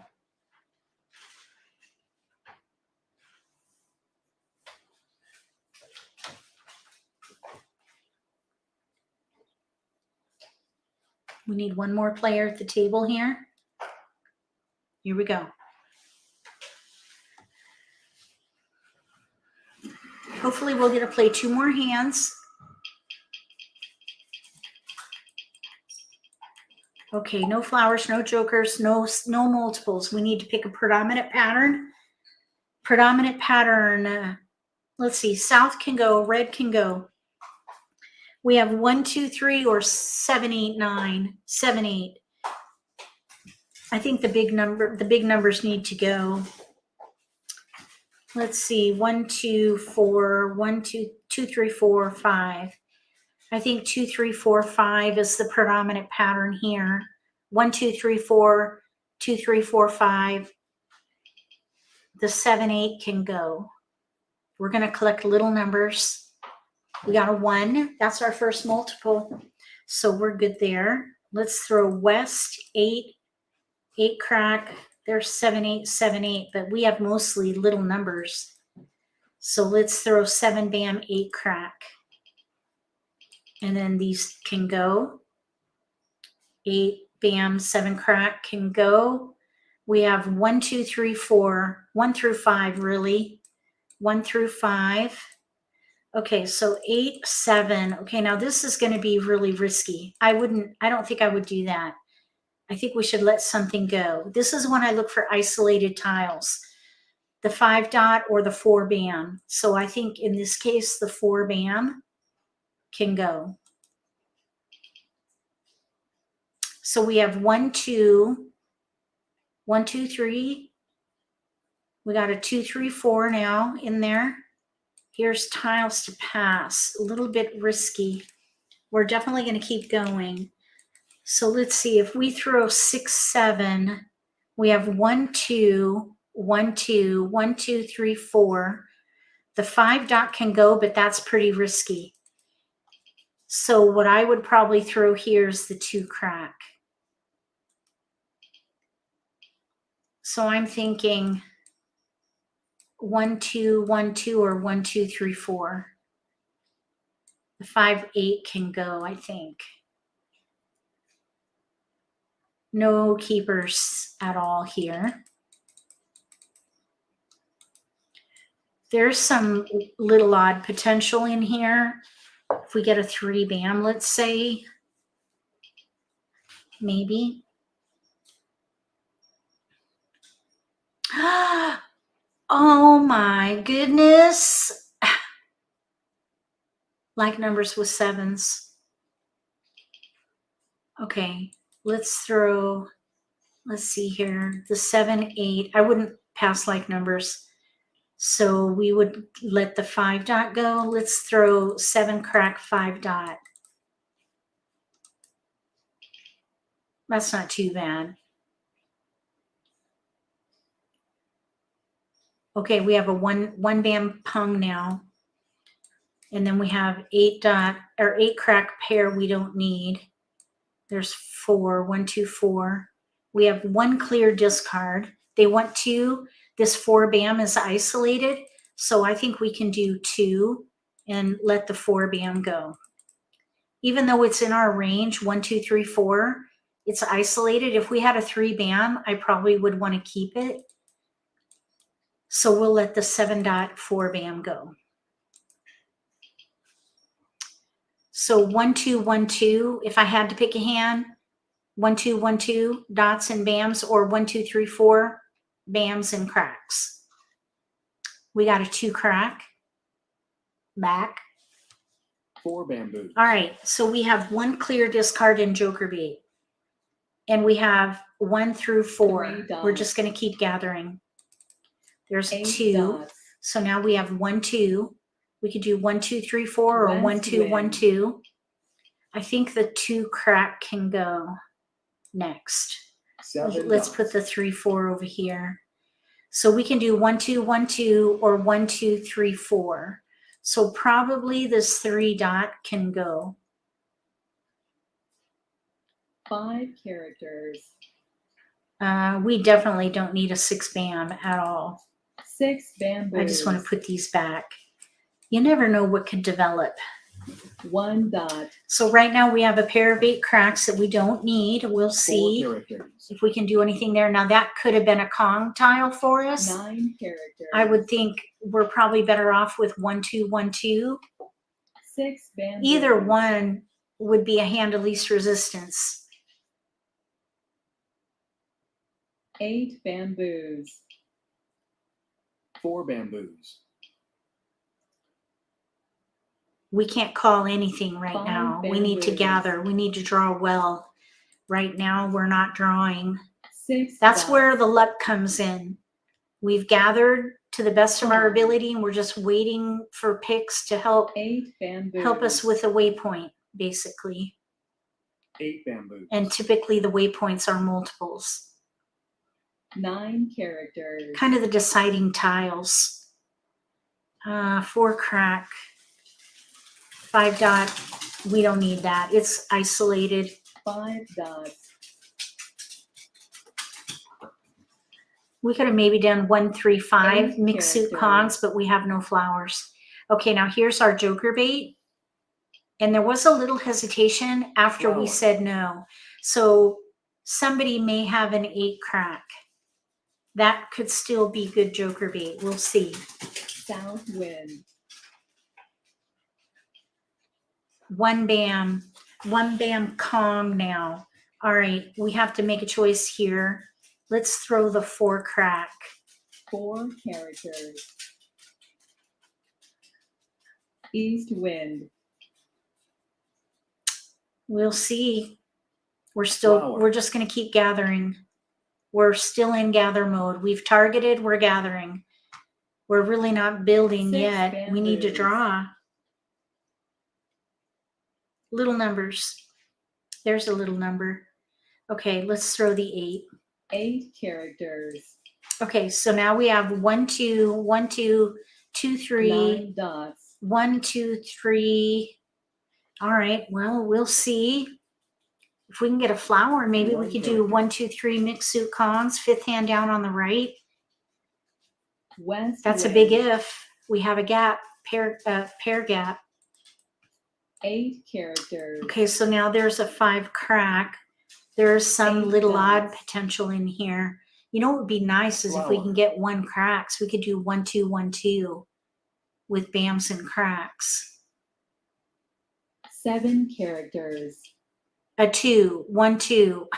We need 1 more player at the table here. Here we go. Hopefully we'll get to play 2 more hands. Okay, no flowers, no jokers, no multiples. We need to pick a predominant pattern. Predominant pattern, let's see, south can go, red can go. We have 1, 2, 3, or 7, 8, 9, 7, 8. I think the big numbers need to go. Let's see, 1, 2, 4, 1, 2, 2, 3, 4, 5. I think 2, 3, 4, 5 is the predominant pattern here. 1, 2, 3, 4, 2, 3, 4, 5. The 7, 8 can go. We're going to collect little numbers. We got a 1. That's our first multiple. So we're good there. Let's throw west, 8, 8 crack. There's 7, 8, 7, 8, but we have mostly little numbers. So let's throw 7 bam, 8 crack. And then these can go. 8 bam, 7 crack can go. We have 1, 2, 3, 4, 1 through 5 really. 1 through 5. Okay, so 8, 7. Okay, now this is going to be really risky. I don't think I would do that. I think we should let something go. This is when I look for isolated tiles, the 5 dot or the 4 bam. So I think in this case, the 4 bam can go. So we have 1, 2, 1, 2, 3. We got a 2, 3, 4 now in there. Here's tiles to pass, a little bit risky. We're definitely going to keep going. So let's see, if we throw 6, 7, we have 1, 2, 1, 2, 1, 2, 3, 4. The 5 dot can go, but that's pretty risky. So what I would probably throw here is the 2 crack. So I'm thinking 1, 2, 1, 2, or 1, 2, 3, 4. The 5, 8 can go, I think. No keepers at all here. There's some little odd potential in here. If we get a 3 bam, let's say, maybe. Oh my goodness. Like numbers with 7s. Okay, let's see here, the 7, 8. I wouldn't pass like numbers. So we would let the 5 dot go. Let's throw 7 crack 5 dot. That's not too bad. Okay, we have a one bam pung now. And then we have 8 dot or 8 crack pair we don't need. There's 4, 1, 2, 4. We have 1 clear discard. They want 2. This 4 bam is isolated. So I think we can do 2 and let the 4 bam go. Even though it's in our range, 1, 2, 3, 4, it's isolated. If we had a 3 bam, I probably would want to keep it. So we'll let the 7 dot 4 bam go. So 1, 2, 1, 2. If I had to pick a hand, 1, 2, 1, 2 dots and bams, or 1, 2, 3, 4 bams and cracks. We got a 2 crack back. 4 bamboos. All right, so we have 1 clear discard in joker bait, and we have 1 through 4. We're just going to keep gathering. There's 2. Dots. So now we have 1, 2. We could do 1, 2, 3, 4, or 1, 2, 1, 2. I think the 2 crack can go next. 7 Let's dots. put the 3, 4 over here. So we can do 1, 2, 1, 2, or 1, 2, 3, 4. So probably this 3 dot can go. 5 characters. We definitely don't need a 6 bam at all. 6 bamboos. I just want to put these back. You never know what could develop. 1 dot. So right now we have a pair of 8 cracks that we don't need. We'll 4 see characters. if we can do anything there. Now that could have been a Kong tile for us. 9 characters. I would think we're probably better off with 1, 2, 1, 2. 6 bamboos. Either one would be a hand of least resistance. 8 bamboos. 4 bamboos. We can't call anything right 5 now. We need to bamboos. gather. We need to draw well. Right now we're not drawing. 6 That's dots. where the luck comes in. We've gathered to the best of our 5. ability, and we're just waiting for picks to help 8 bamboos. us with a waypoint, basically. 8 bamboos. And typically the waypoints are multiples. 9 characters. Kind of the deciding tiles. 4 crack. 5 dot. We don't need that. It's isolated. 5 dots. We could have maybe done 1, 3, 5 8 mixed suit characters. Kongs, but we have no flowers. Okay, now here's our joker bait. And there was a little hesitation after we Flower. said no. So somebody may have an 8 crack. That could still be good joker bait. We'll see. South wind. One bam Kong now. All right, we have to make a choice here. Let's throw the 4 crack. 4 characters. East wind. We'll see. We're Flower. just going to keep gathering. We're still in gather mode. We've targeted, we're gathering. We're really not building 6 yet. We need to bamboos. draw. Little numbers. There's a little number. Okay, let's throw the 8. 8 characters. Okay, so now we have 1, 2, 1, 2, 2, 3, 9 dots. 1, 2, 3. All right, well, we'll see. If we can get a flower, maybe we One could do character. 1, 2, 3 mixed suit Kongs, 5th hand down on the right. West That's a wind. big if. We have a gap, pair gap. 8 characters. Okay, so now there's a 5 crack. There's some 8 little odd dots. potential in here. You know what would be nice is if we can Flower. get 1 cracks. We could do 1, 2, 1, 2 with bams and cracks. 7 characters. A 2, 1, 2.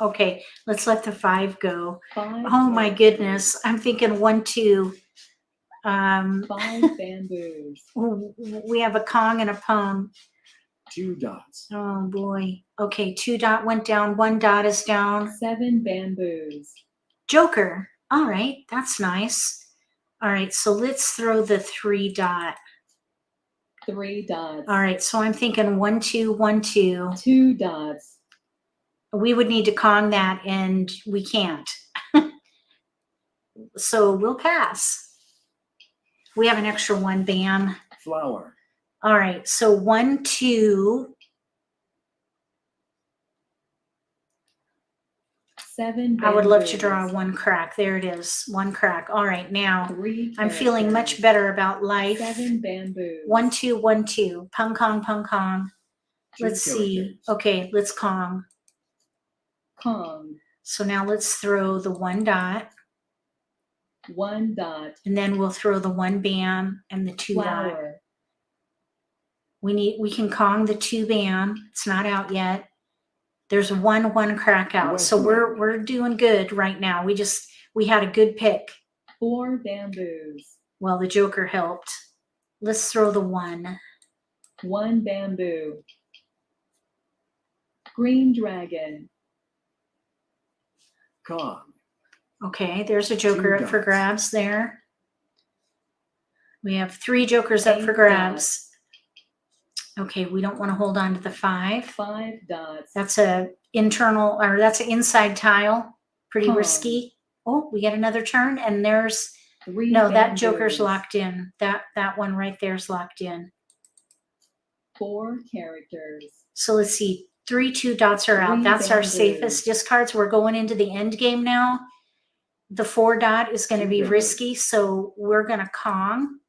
Okay, let's let the 5 go. 5 Oh my characters. goodness. I'm thinking 1, 2. 5 bamboos. We have a Kong and a Pong. 2 dots. Oh boy. Okay, 2 dot went down, 1 dot is down. 7 bamboos. Joker. All right, that's nice. All right, so let's throw the 3 dot. 3 dots. All right, so I'm thinking 1, 2, 1, 2. 2 dots. We would need to Kong that, and we can't. So we'll pass. We have an extra 1 bam. Flower. All right, so 1, 2. 7 I would love to draw bamboos. 1 crack. There it is, 1 crack. All right, now 3 I'm feeling much characters. better about life. 7 bamboos. 1, 2, 1, 2. Pung Kong, Pung Kong. 2 Let's see. characters. Okay, let's Kong. Kong. So now let's throw the 1 dot, 1 dot. and then we'll throw the 1 bam and the 2 dot. Flower. We can Kong the 2 bam. It's not out yet. There's 1 crack out. West So wind. we're doing good right now. We had a good pick. 4 bamboos. Well, the Joker helped. Let's throw the 1. 1 bamboo. Green dragon. Kong. Okay, there's a Joker 2 up for dots. grabs there. We have 3 Jokers up 8 for grabs. Okay, we don't want to hold on to the 5. 5 dots. That's a internal, or that's an inside tile. Pretty Kong. risky. Oh, we get another turn, and there's 3 no, that bamboos. Joker's locked in. That one right there's locked in. 4 characters. So let's see. 3 2 dots are out. 3 That's our bamboos. safest discards. We're going into the end game now. The 4 dot is going to 2 be bamboos. risky, so we're going to Kong,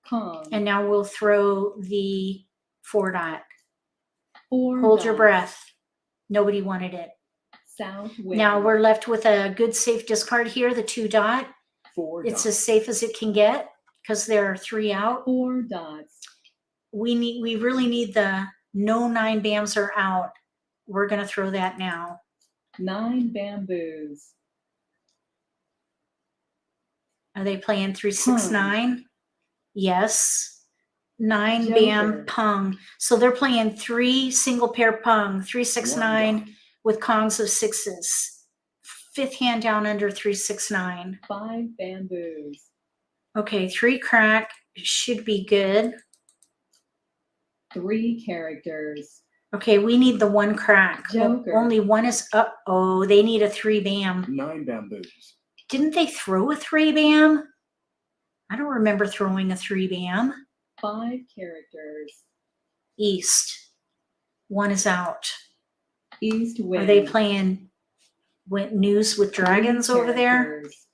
Kong. and now we'll throw the 4 dot. 4 Hold your dots. breath. Nobody wanted it. South wind. Now we're left with a good safe discard here, the 2 dot. 4 It's dots. as safe as it can get because there are 3 out. 4 dots. We really need the no 9 bams are out. We're going to throw that now. 9 bamboos. Are they playing 3 6 Pung. 9? Yes. 9 Joker. bam Pung. So they're playing 3 single pair Pung, 3 6 1 9 dot. with Kongs of 6s. 5th hand down under 3 6 9. 5 bamboos. Okay, 3 crack should be good. 3 characters. Okay, we need the 1 crack. Joker. Only 1 is up. Oh, they need a 3 bam. 9 bamboos. Didn't they throw a 3 bam? I don't remember throwing a 3 bam. 5 characters. East. 1 is out. East wind. Are they playing news with 3 dragons over there? characters.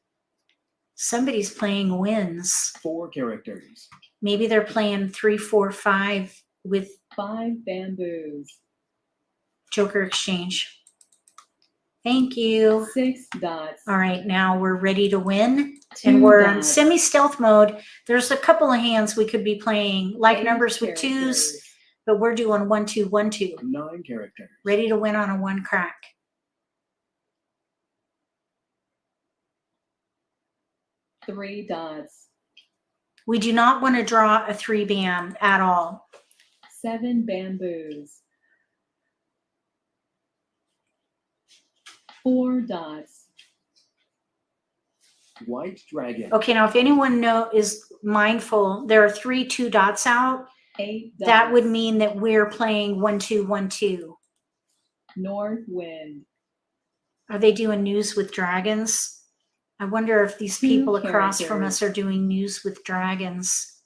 Somebody's playing wins. 4 characters. Maybe they're playing 3 4 5 with 5 bamboos. Joker exchange. Thank you. 6 dots. All right, now we're ready to win. 2 And we're in dots. semi-stealth mode. There's a couple of hands we could be playing, like 8 numbers with twos, characters. but we're doing 1, 2, 1, 2. 9 characters. Ready to win on a 1 crack. Three dots. We do not want to draw a 3 band at all. 7 bamboos. 4 dots. White dragon. Okay, now if anyone is mindful, there are 3 2 dots out. 8 dots. That would mean that we're playing 1, 2, 1, 2. North wind. Are they doing news with dragons? I wonder if these 2 people across from characters. us are doing news with dragons.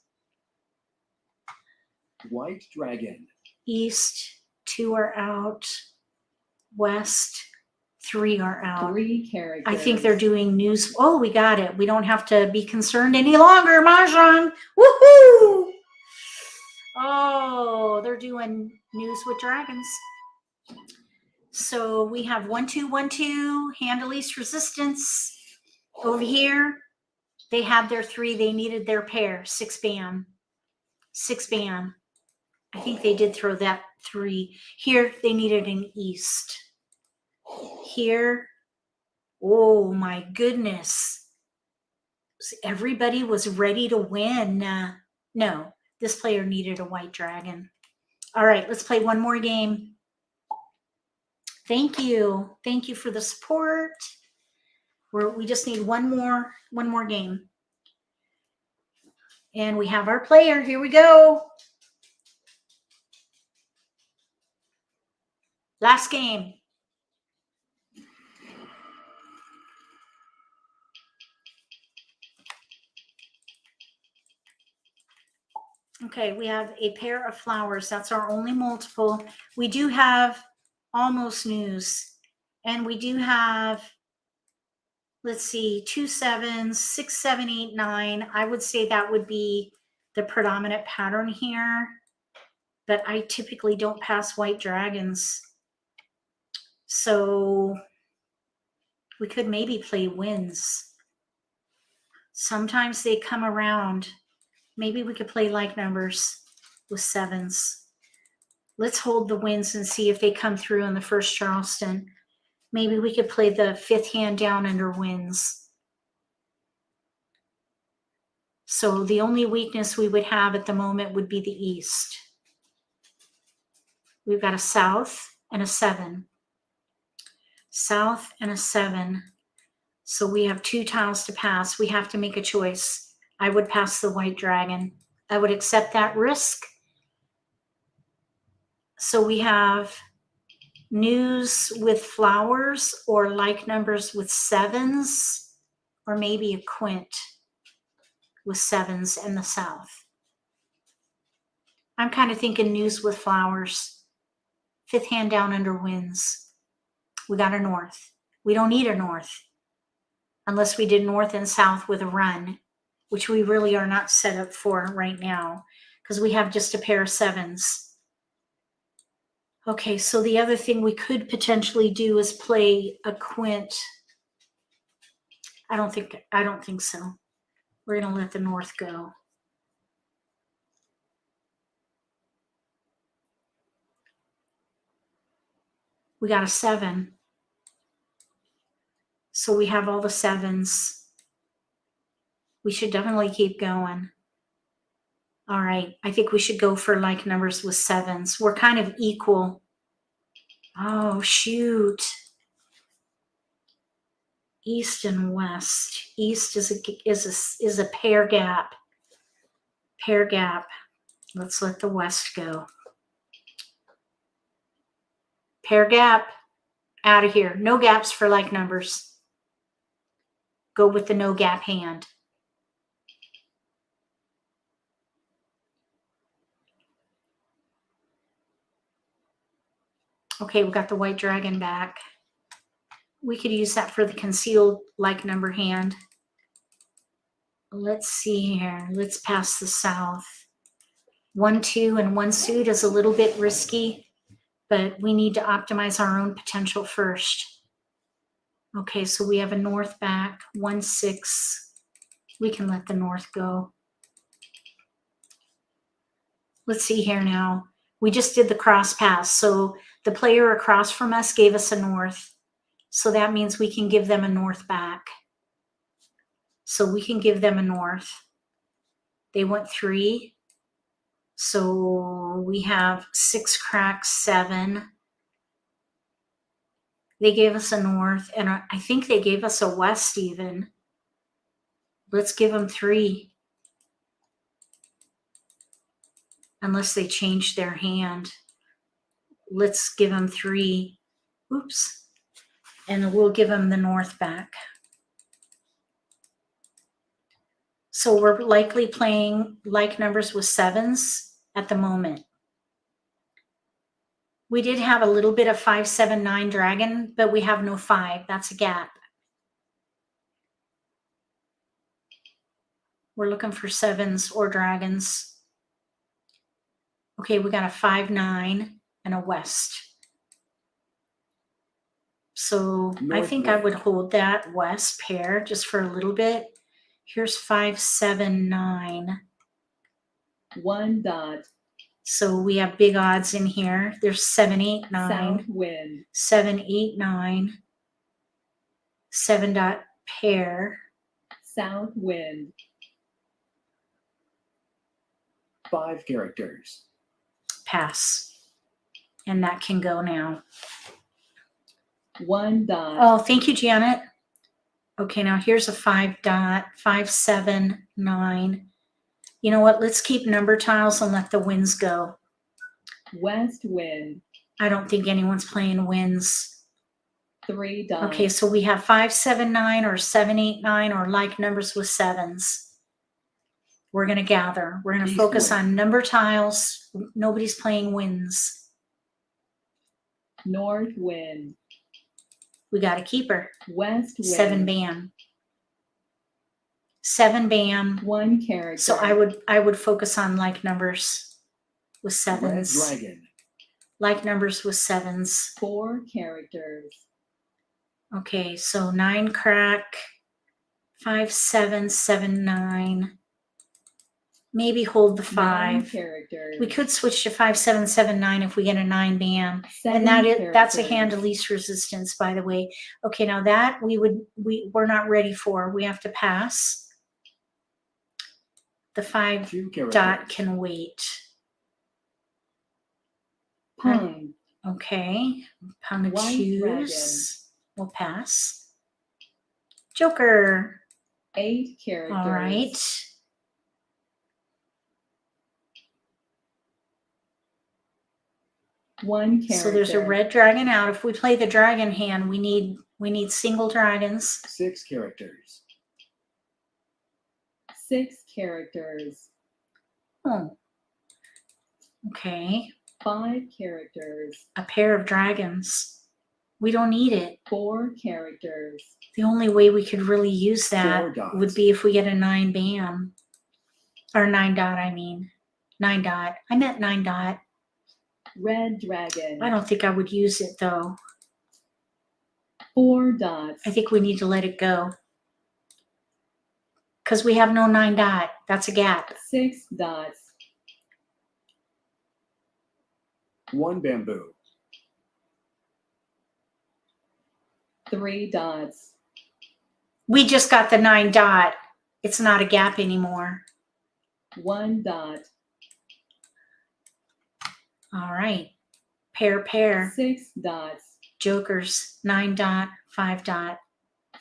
White dragon. East, 2 are out. West, 3 are out. 3 characters. I think they're doing news. Oh, we got it. We don't have to be concerned any longer, Mahjong. Woohoo! Oh, they're doing news with dragons. So we have 1, 2, 1, 2, hand of least resistance. Over here, they had their 3. They needed their pair. 6 bam. 6 bam. I think they did throw that 3. Here, they needed an east. Here, oh my goodness. Everybody was ready to win. No, this player needed a white dragon. All right, let's play one more game. Thank you. Thank you for the support. We just need one more game. And we have our player. Here we go. Last game. Okay, we have a pair of flowers. That's our only multiple. We do have almost news. And we do have, let's see, 2 7s, 6, 7, 8, 9. I would say that would be the predominant pattern here. But I typically don't pass white dragons. So we could maybe play winds. Sometimes they come around. Maybe we could play like numbers with 7s. Let's hold the winds and see if they come through in the first Charleston. Maybe we could play the 5th hand down under winds. So the only weakness we would have at the moment would be the east. We've got a south and a 7. South and a 7. So we have 2 tiles to pass. We have to make a choice. I would pass the white dragon. I would accept that risk. So we have news with flowers or like numbers with 7s, or maybe a quint with 7s in the south. I'm kind of thinking news with flowers. 5th hand down under winds. We got a north. We don't need a north unless we did north and south with a run, which we really are not set up for right now because we have just a pair of 7s. Okay, so the other thing we could potentially do is play a quint. I don't think so. We're going to let the north go. We got a 7. So we have all the 7s. We should definitely keep going. All right, I think we should go for like numbers with 7s. We're kind of equal. Oh, shoot. East and west. East is a pair gap. Pair gap. Let's let the west go. Pair gap. Out of here. No gaps for like numbers. Go with the no gap hand. Okay, we got the white dragon back. We could use that for the concealed like number hand. Let's see here. Let's pass the south. 1, 2, and 1 suit is a little bit risky, but we need to optimize our own potential first. Okay, so we have a north back, 1, 6. We can let the north go. Let's see here now. We just did the cross pass. So the player across from us gave us a north. So that means we can give them a north back. So we can give them a north. They went 3. So we have 6 cracks, 7. They gave us a north, and I think they gave us a west even. Let's give them 3. Unless they changed their hand. Let's give them 3. Oops. And we'll give them the north back. So we're likely playing like numbers with 7s at the moment. We did have a little bit of 5, 7, 9 dragon, but we have no 5. That's a gap. We're looking for 7s or dragons. Okay, we got a 5, 9 and a west. So I think I would hold that west pair just for a little bit. Here's 5, 7, 9. 1 dot. So we have big odds in here. There's 7, 8, 9. South wind. 7, 8, 9. 7 dot pair. South wind. 5 characters. Pass. And that can go now. 1 dot. Oh, thank you, Janet. Okay, now here's a 5 dot. 5, 7, 9. You know what? Let's keep number tiles and let the winds go. West wind. I don't think anyone's playing winds. 3 dots. Okay, so we have 5, 7, 9 or 7, 8, 9 or like numbers with 7s. We're going to gather. We're going to East focus wind. on number tiles. Nobody's playing winds. North wind. We got a keeper. West wind. 7 bam. 7 bam. 1 character. So I would focus on like numbers with Red 7s. dragon. Like numbers with 7s. 4 characters. Okay, so 9 crack, 5, 7, 7, 9. Maybe hold the 9 5. characters. We could switch to 5, 7, 7, 9 if we get a 9 bam. 7 And that's a characters. hand of least resistance, by the way. Okay, now that we're not ready for. We have to pass. The 5 2 characters. dot can wait. Pung. Okay, pound of White twos. We'll pass. Joker. 8 characters. All right. One character. So there's a red dragon out. If we play the dragon hand, we need single dragons. 6 characters. 6 characters. Oh. Okay. 5 characters. A pair of dragons. We don't need it. 4 characters. The only way we could really use 4 that dots. would be if we get a 9 bam. Or 9 dot, I mean. 9 dot. I meant 9 dot. Red dragon. I don't think I would use it though. 4 dots. I think we need to let it go. Because we have no 9 dot. That's a gap. 6 dots. 1 bamboo. 3 dots. We just got the 9 dot. It's not a gap anymore. 1 dot. All right. Pair. 6 dots. Jokers. 9 dot, 5 dot.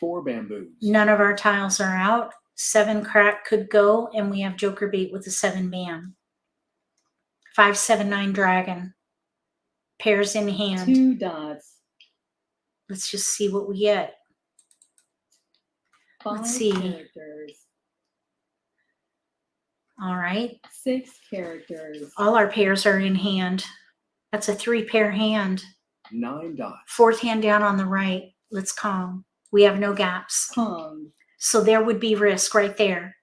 4 bamboos. None of our tiles are out. 7 crack could go, and we have joker bait with a 7 bam. 5, 7, 9 dragon. Pairs in hand. 2 dots. Let's just see what we get. 5 see. characters. All right. 6 characters. All our pairs are in hand. That's a 3-pair hand. 9 dots. 4th hand down on the right. Let's calm. We have no gaps. Pong. So there would be risk right there.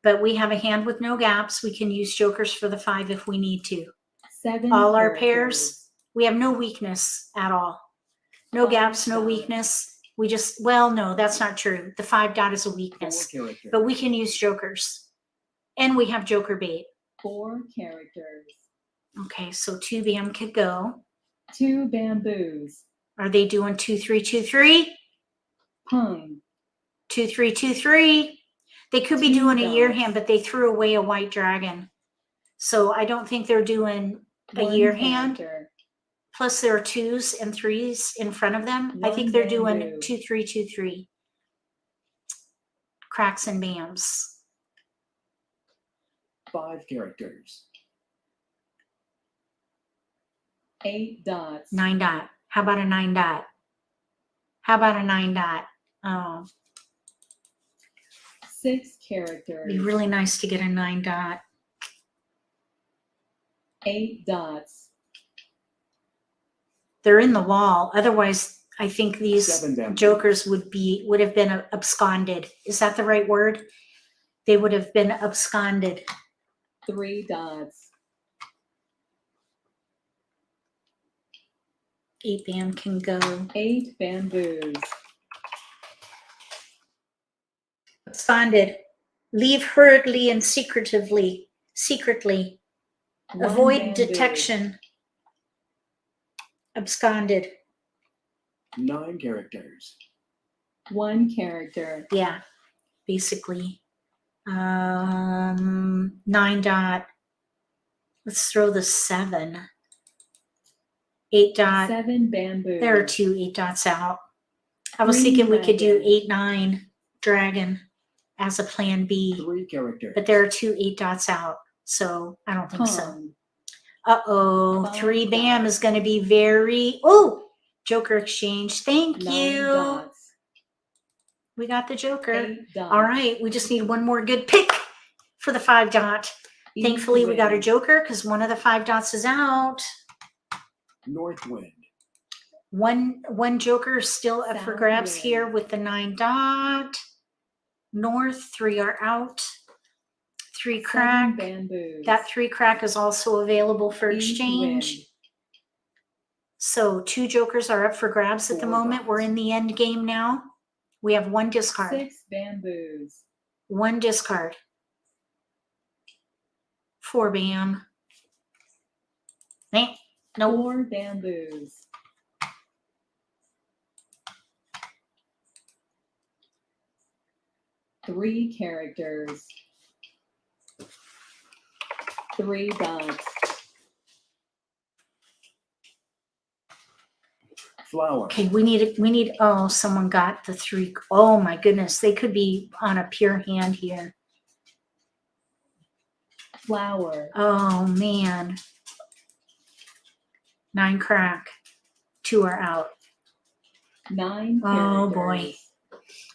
But we have a hand with no gaps. We can use jokers for the 5 if we need to. 7 All our characters. pairs, we have no weakness at all. No 5 gaps, no dots. weakness. We just, well, no, that's not true. The 5 dot is a 4 weakness, characters. but we can use jokers. And we have joker bait. 4 characters. Okay, so 2 bam could go. 2 bamboos. Are they doing 2, 3, 2, 3? Pung. 2, 3, 2, 3. They could be 2 doing a year dots. hand, but they threw away a white dragon. So I don't think they're doing a 1 year hand. character. Plus there are 2s and 3s in front of them. I think 1 they're doing bamboo. 2, 3, 2, 3. Cracks and bams. 5 characters. 8 dots. 9 dot. How about a 9 dot? How about a 9 dot? Oh, 6 characters. it'd be really nice to get a 9 dot. 8 dots. They're in the wall. Otherwise, I think these 7 bamboos. jokers would have been absconded. Is that the right word? They would have been absconded. 3 dots. 8 bam can go. 8 bamboos. Absconded. Leave hurriedly and secretly. 1 Avoid bamboo. detection. Absconded. 9 characters. 1 character. Yeah, basically. 9 dot. Let's throw the 7. 8 dot. 7 bamboos. There are 2 8 dots out. I was Green thinking we could do dragon. 8, 9 dragon as a plan B, 3 characters. but there are 2 8 dots out, so I don't think so. Pung. Uh-oh, 5 3 bam dots. is going to be very, oh, joker exchange. Thank 9 you. dots. We got the joker. 8 dots. All right, we just need one more good pick for the 5 dot. East Thankfully, we got a wind. joker because one of the 5 dots is out. North wind. One joker is still up for South grabs wind. here with the 9 dot. North, 3 are out. 3 7 crack. bamboos. That 3 crack is also available for East exchange. wind. So 2 jokers are up for grabs at the 4 moment. We're dots. in the end game now. We have 1 discard. 6 bamboos. 1 discard. 4 bam. Eh, nope. 4 bamboos. 3 characters. 3 dots. Flower. Okay, we need, oh, someone got the 3. Oh my goodness, they could be on a pure hand here. Flower. Oh man. 9 crack. 2 are out. 9 characters. Oh, boy.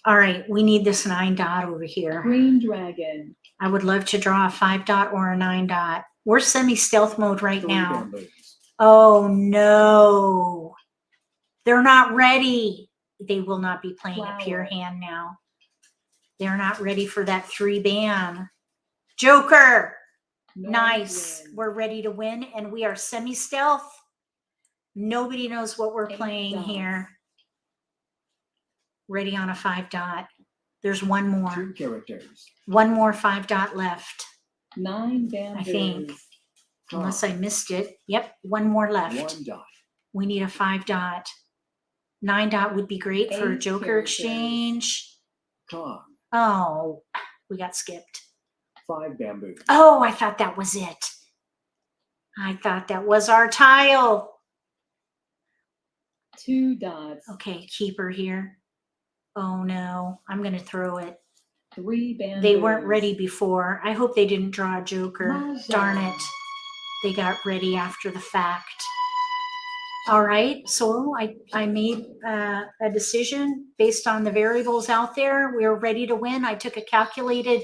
All right, we need this 9 dot over here. Green dragon. I would love to draw a 5 dot or a 9 dot. We're semi-stealth mode right 3 now. bamboos. Oh no. They're not ready. They will not be playing a pure Flower. hand now. They're not ready for that 3 bam. Joker. North Nice. wind. We're ready to win and we are semi-stealth. Nobody knows what we're 8 playing dots. here. Ready on a 5 dot. There's 1 more. 2 characters. 1 more 5 dot left. 9 bamboos. think. Calm. Unless I missed it. Yep, 1 more left. 1 dot. We need a 5 dot. 9 dot would be great for a 8 joker characters. exchange. Calm. Oh, we got skipped. 5 bamboos. Oh, I thought that was it. I thought that was our tile. 2 dots. Okay, keeper here. Oh no, I'm going to throw it. 3 bamboos. They weren't ready before. I hope they didn't draw a joker. Mahjong. Darn it. They got ready after the fact. All right, so I made a decision based on the variables out there. We were ready to win. I took a calculated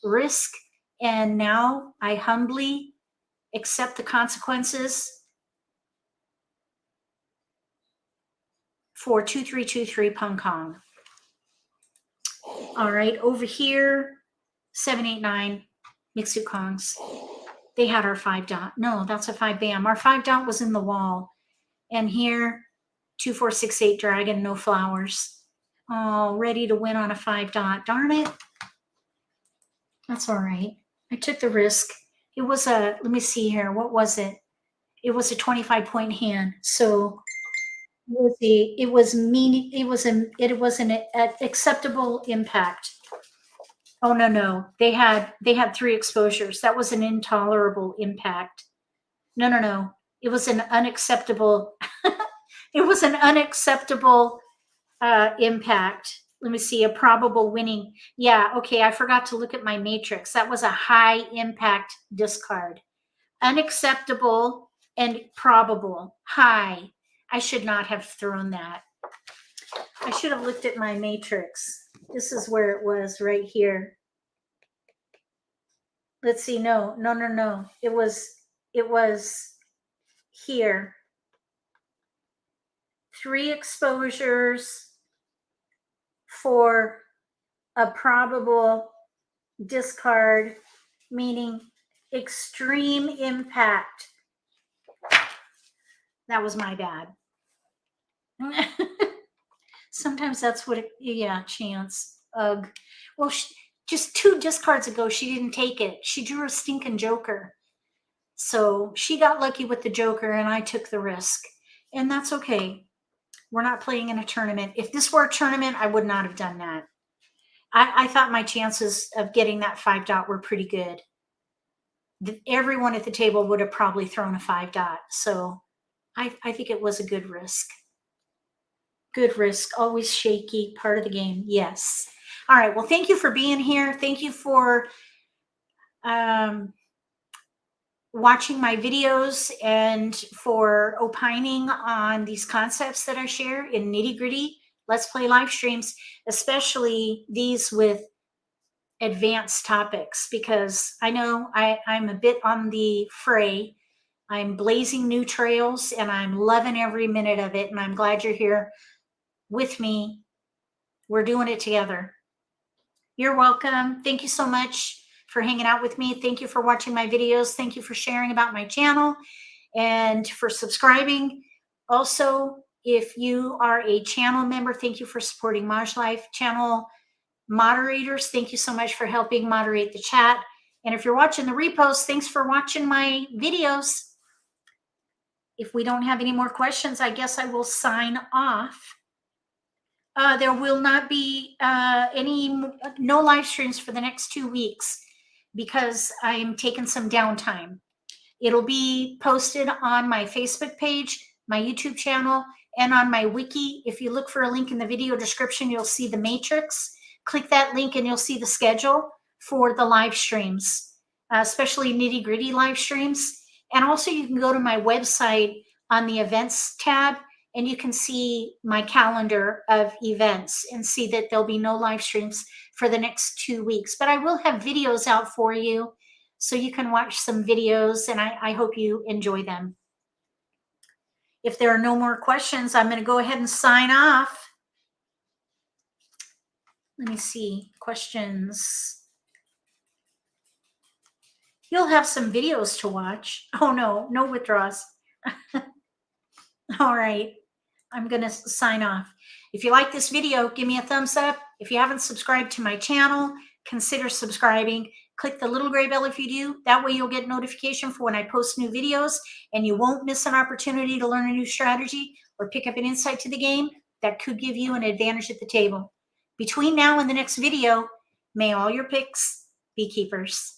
risk, and now I humbly accept the consequences for 2323 Pung Kong. All right, over here, 789 Mixu Kongs. They had our 5 dot. No, that's a 5 bam. Our 5 dot was in the wall. And here, 2468 dragon, no flowers. Oh, ready to win on a 5 dot. Darn it. That's all right. I took the risk. It was a, let me see here. What was it? It was a 25-point hand. So it was an acceptable impact. Oh, no. They had 3 exposures. That was an intolerable impact. No. It was an unacceptable, it was an unacceptable impact. Let me see, a probable winning. Yeah, okay, I forgot to look at my matrix. That was a high impact discard. Unacceptable and probable. High. I should not have thrown that. I should have looked at my matrix. This is where it was, right here. Let's see, no. It was here. 3 exposures for a probable discard, meaning extreme impact. That was my bad. Sometimes that's what yeah, chance. Ugh. Well, just 2 discards ago, she didn't take it. She drew a stinking joker. So she got lucky with the joker and I took the risk. And that's okay. We're not playing in a tournament. If this were a tournament, I would not have done that. I thought my chances of getting that 5 dot were pretty good. Everyone at the table would have probably thrown a 5 dot. So I think it was a good risk. Good risk, always shaky, part of the game. Yes. All right. Well, thank you for being here. Thank you for watching my videos and for opining on these concepts that I share in Nitty-Gritty Let's Play live streams, especially these with advanced topics, because I know I'm a bit on the fray. I'm blazing new trails and I'm loving every minute of it. And I'm glad you're here with me. We're doing it together. You're welcome. Thank you so much for hanging out with me. Thank you for watching my videos. Thank you for sharing about my channel and for subscribing. Also, if you are a channel member, thank you for supporting Mahj Life channel moderators. Thank you so much for helping moderate the chat. And if you're watching the repost, thanks for watching my videos. If we don't have any more questions, I guess I will sign off. There will not be no live streams for the next 2 weeks because I'm taking some downtime. It'll be posted on my Facebook page, my YouTube channel, and on my wiki. If you look for a link in the video description, you'll see the matrix. Click that link and you'll see the schedule for the live streams, especially Nitty-Gritty live streams. And also you can go to my website on the events tab and you can see my calendar of events and see that there'll be no live streams for the next 2 weeks. But I will have videos out for you so you can watch some videos, and I hope you enjoy them. If there are no more questions, I'm going to go ahead and sign off. Let me see. Questions. You'll have some videos to watch. Oh, no withdrawals. All right. I'm going to sign off. If you like this video, give me a thumbs up. If you haven't subscribed to my channel, consider subscribing. Click the little gray bell if you do. That way you'll get notification for when I post new videos and you won't miss an opportunity to learn a new strategy or pick up an insight to the game that could give you an advantage at the table. Between now and the next video, may all your picks be keepers.